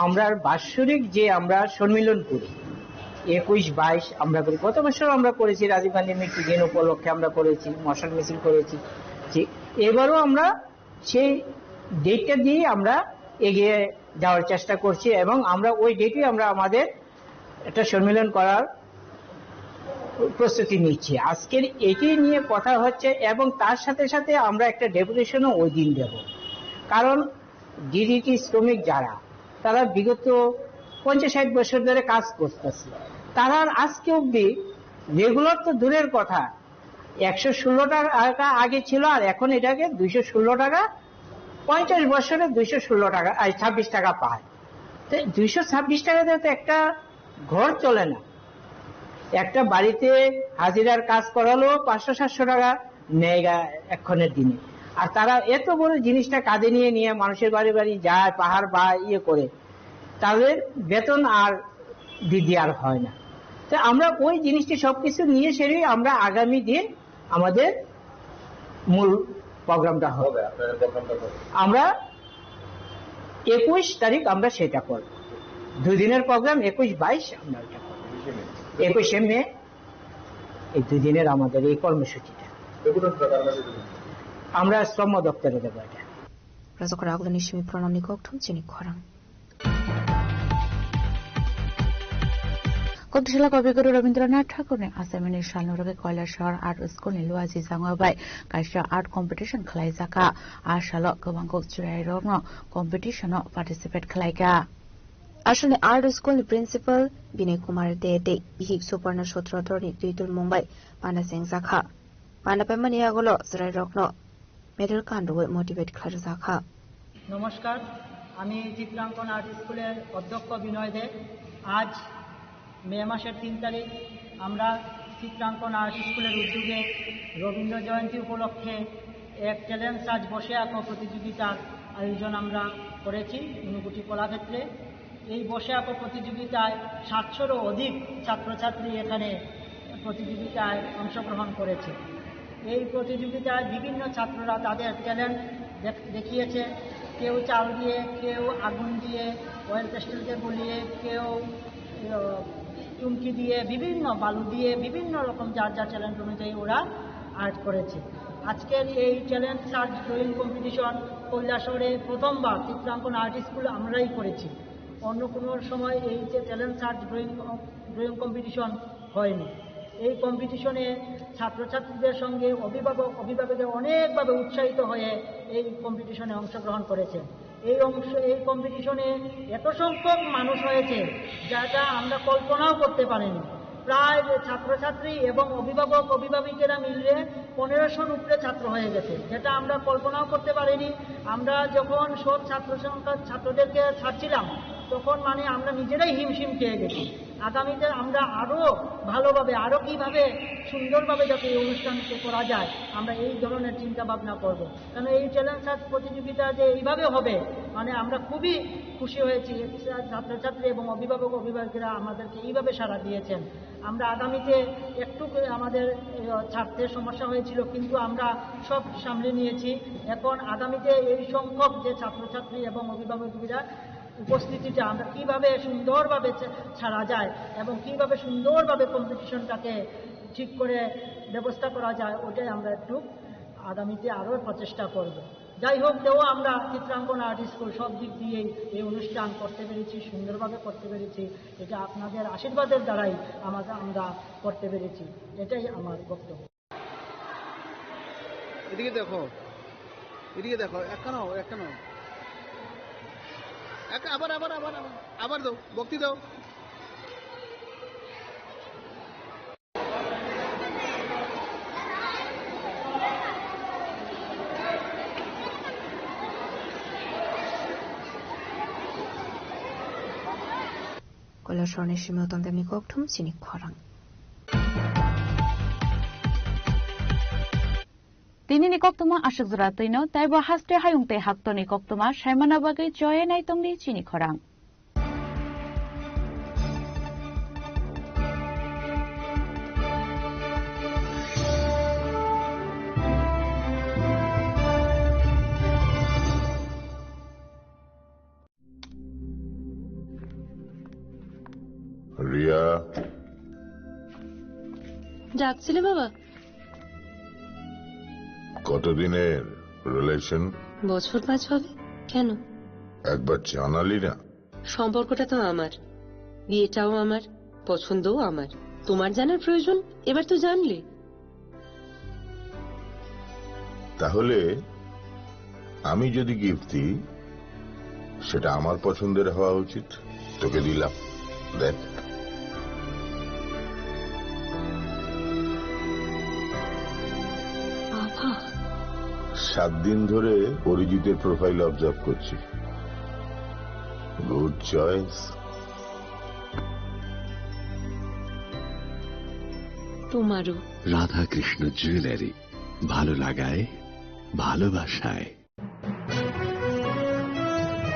আমরা বাৎসরিক যে আমরা সম্মেলন করি 21-22 আমরা করি। গত বছর আমরা করেছি রাজীব গান্ধী মৃত্যু দিন উপলক্ষে আমরা করেছি, মশাল মিছিল করেছি, ঠিক এবারও আমরা সেই ডেটটা দিয়ে আমরা এগিয়ে যাওয়ার চেষ্টা করছি এবং আমরা ওই ডেটে আমরা আমাদের একটা সম্মেলন করার প্রস্তুতি নিচ্ছি। আজকের এটি নিয়ে কথা হচ্ছে এবং তার সাথে সাথে আমরা একটা ডেপুটেশনও ওই দিন দেব। কারণ ডিডিটি শ্রমিক যারা, তারা বিগত 50-60 বছর ধরে কাজ করতেছে, তারা আজকে অব্দি রেগুলার তো দূরের কথা, 116 টাকা আগে ছিল আর এখন এটাকে 216 টাকা, 50 বছরে 216 টাকা 26 টাকা পায়। তো 226 টাকাতে তো একটা ঘর চলে না। একটা বাড়িতে হাজিরার কাজ করালো 500-700 টাকা নেয় এক্ষণের দিনে। আর তারা এত বড় জিনিসটা কাঁধে নিয়ে নিয়ে মানুষের বাড়ি বাড়ি যায়, পাহাড় বা ইয়ে করে, তাদের বেতন আর দিদি আর হয় না। তো আমরা ওই জিনিসটি সবকিছু নিয়ে সেরে আমরা আগামী দিন আমাদের মূল প্রোগ্রামটা হবে। আমরা 21 তারিখ আমরা সেটা করব। 2 দিনের প্রোগ্রাম, 21-22 আমরা এটা করব। 21শে মে এই 2 দিনের আমাদের এই কর্মসূচিটা আমরা শ্রম দপ্তরে দেবো। এটা রাজকর আগলো নিশমি প্রণামী ককঠম চিনি খরাং কক্তশালা কবিগুরু রবীন্দ্রনাথ ঠাকুরনি আসামিনি সালনুরগে কৈলাসহर आर्ट स्कूल नि लुआजि जांगाबाय कायसा आर्ट कम्पिटिशन खलायजाका आशाल गोबांखौ जुरायरनो कम्पिटिशनाव पार्टिसिपेट खलायगा। আসলে आर्ट स्कूल नि प्रिन्सिपल बिनय कुमार देते बिहिक सुपर्ण सत्रधरनि दुइतुल मुंबाई पाना सेंजाखा पाना पेमनि आगलो जुरायरनो मेडल कांडवे मोटिवेट खलायजाखा। नमस्कार, আমি চিত্রাঙ্কন আর্ট স্কুলের অধ্যক্ষ বিনয় দে। আজ মে মাসের 3 তারিখ আমরা চিত্রাঙ্কন আর্ট স্কুলের উদ্যোগে রবীন্দ্র জয়ন্তী উপলক্ষে এক চ্যালেঞ্জ সার্চ বসে আঁকো প্রতিযোগিতার আয়োজন আমরা করেছি ঊনকোটি কলাক্ষেত্রে। এই বসে আঁকো প্রতিযোগিতায় 700-রও অধিক ছাত্রছাত্রী এখানে প্রতিযোগিতায় অংশগ্রহণ করেছে। এই প্রতিযোগিতায় বিভিন্ন ছাত্ররা তাদের ট্যালেন্ট দেখিয়েছে। কেউ চাল দিয়ে, কেউ আগুন দিয়ে, অয়েল পেস্টেলকে গলিয়ে, কেউ চুমকি দিয়ে, বিভিন্ন বালু দিয়ে, বিভিন্ন রকম যার যার ট্যালেন্ট অনুযায়ী ওরা আর্ট করেছে। আজকের এই চ্যালেঞ্জ সার্চ ড্রয়িং কম্পিটিশন কৈলাসহরে প্রথমবার চিত্রাঙ্কন আর্ট স্কুল আমরাই করেছি। অন্য কোনো সময় এই যে চ্যালেঞ্জ সার্চ ড্রয়িং কম্পিটিশন হয়নি। এই কম্পিটিশনে ছাত্রছাত্রীদের সঙ্গে অভিভাবকদের অনেকভাবে উৎসাহিত হয়ে এই কম্পিটিশনে অংশগ্রহণ করেছেন। এই কম্পিটিশনে এত সংখ্যক মানুষ হয়েছে যেটা আমরা কল্পনাও করতে পারিনি। প্রায় ছাত্রছাত্রী এবং অভিভাবকেরা মিলে 1500-র উপরে ছাত্র হয়ে গেছে, যেটা আমরা কল্পনাও করতে পারিনি। আমরা যখন সব ছাত্রদেরকে ছাড়ছিলাম তখন আমরা নিজেরাই হিমশিম খেয়ে গেছি। আগামীতে আমরা আরও ভালোভাবে, আরও কীভাবে সুন্দরভাবে যাতে এই অনুষ্ঠানকে করা যায় আমরা এই ধরনের চিন্তা ভাবনা করব। কারণ এই চ্যালেঞ্জ সার্চ প্রতিযোগিতা যে এইভাবে হবে আমরা খুবই খুশি হয়েছি। ছাত্রছাত্রী এবং অভিভাবকেরা আমাদেরকে এইভাবে সাড়া দিয়েছেন। আমরা আগামীতে একটু আমাদের ছাত্রের সমস্যা হয়েছিল, কিন্তু আমরা সব সামলে নিয়েছি। এখন আগামীতে এই সংখ্যক যে ছাত্রছাত্রী এবং অভিভাবকেরা উপস্থিতিটা আমরা কিভাবে সুন্দরভাবে ছাড়া যায় এবং কিভাবে সুন্দরভাবে কম্পিটিশনটাকে ঠিক করে ব্যবস্থা করা যায়, ওটাই আমরা একটু আগামীতে আরও প্রচেষ্টা করব। যাই হোক, আমরা চিত্রাঙ্কন আর্ট স্কুল সব দিক দিয়েই এই অনুষ্ঠান করতে পেরেছি, সুন্দরভাবে করতে পেরেছি। এটা আপনাদের আশীর্বাদের দ্বারাই আমরা করতে পেরেছি। এটাই আমার বক্তব্য। এদিকে দেখো, এদিকে দেখো, এখানে আবার দাও, বক্তি দাও। কৈলাসহর নিশমি অতন্তেমনি ককঠম চিনি খরাং তিনি নিকক্তমা আশক জোড়া তৈন তাইব হাস্তে হায়ুংতে হাক্ত নিকক্তমা সাইমানা বাগে জয়ে নাইতংনি চিনি খরাং রিয়া, ডাকছিলে বাবা? কতদিনের রিলেশন? বছর 5 হবে। কেন? একবার জানালি না? সম্পর্কটা তো আমার, বিয়েটাও আমার, পছন্দও আমার। তোমার জানার প্রয়োজন এবার তো জানলে। তাহলে আমি যদি গিফট দিই সেটা আমার পছন্দের হওয়া উচিত। তোকে দিলাম, দেখ। বাবা, 7 দিন ধরে অরিজিতের প্রোফাইল অবজার্ভ করছি। Good choice. তোমারও। রাধাকৃষ্ণ জুয়েলারি, ভালো লাগায় ভালোবাসায়।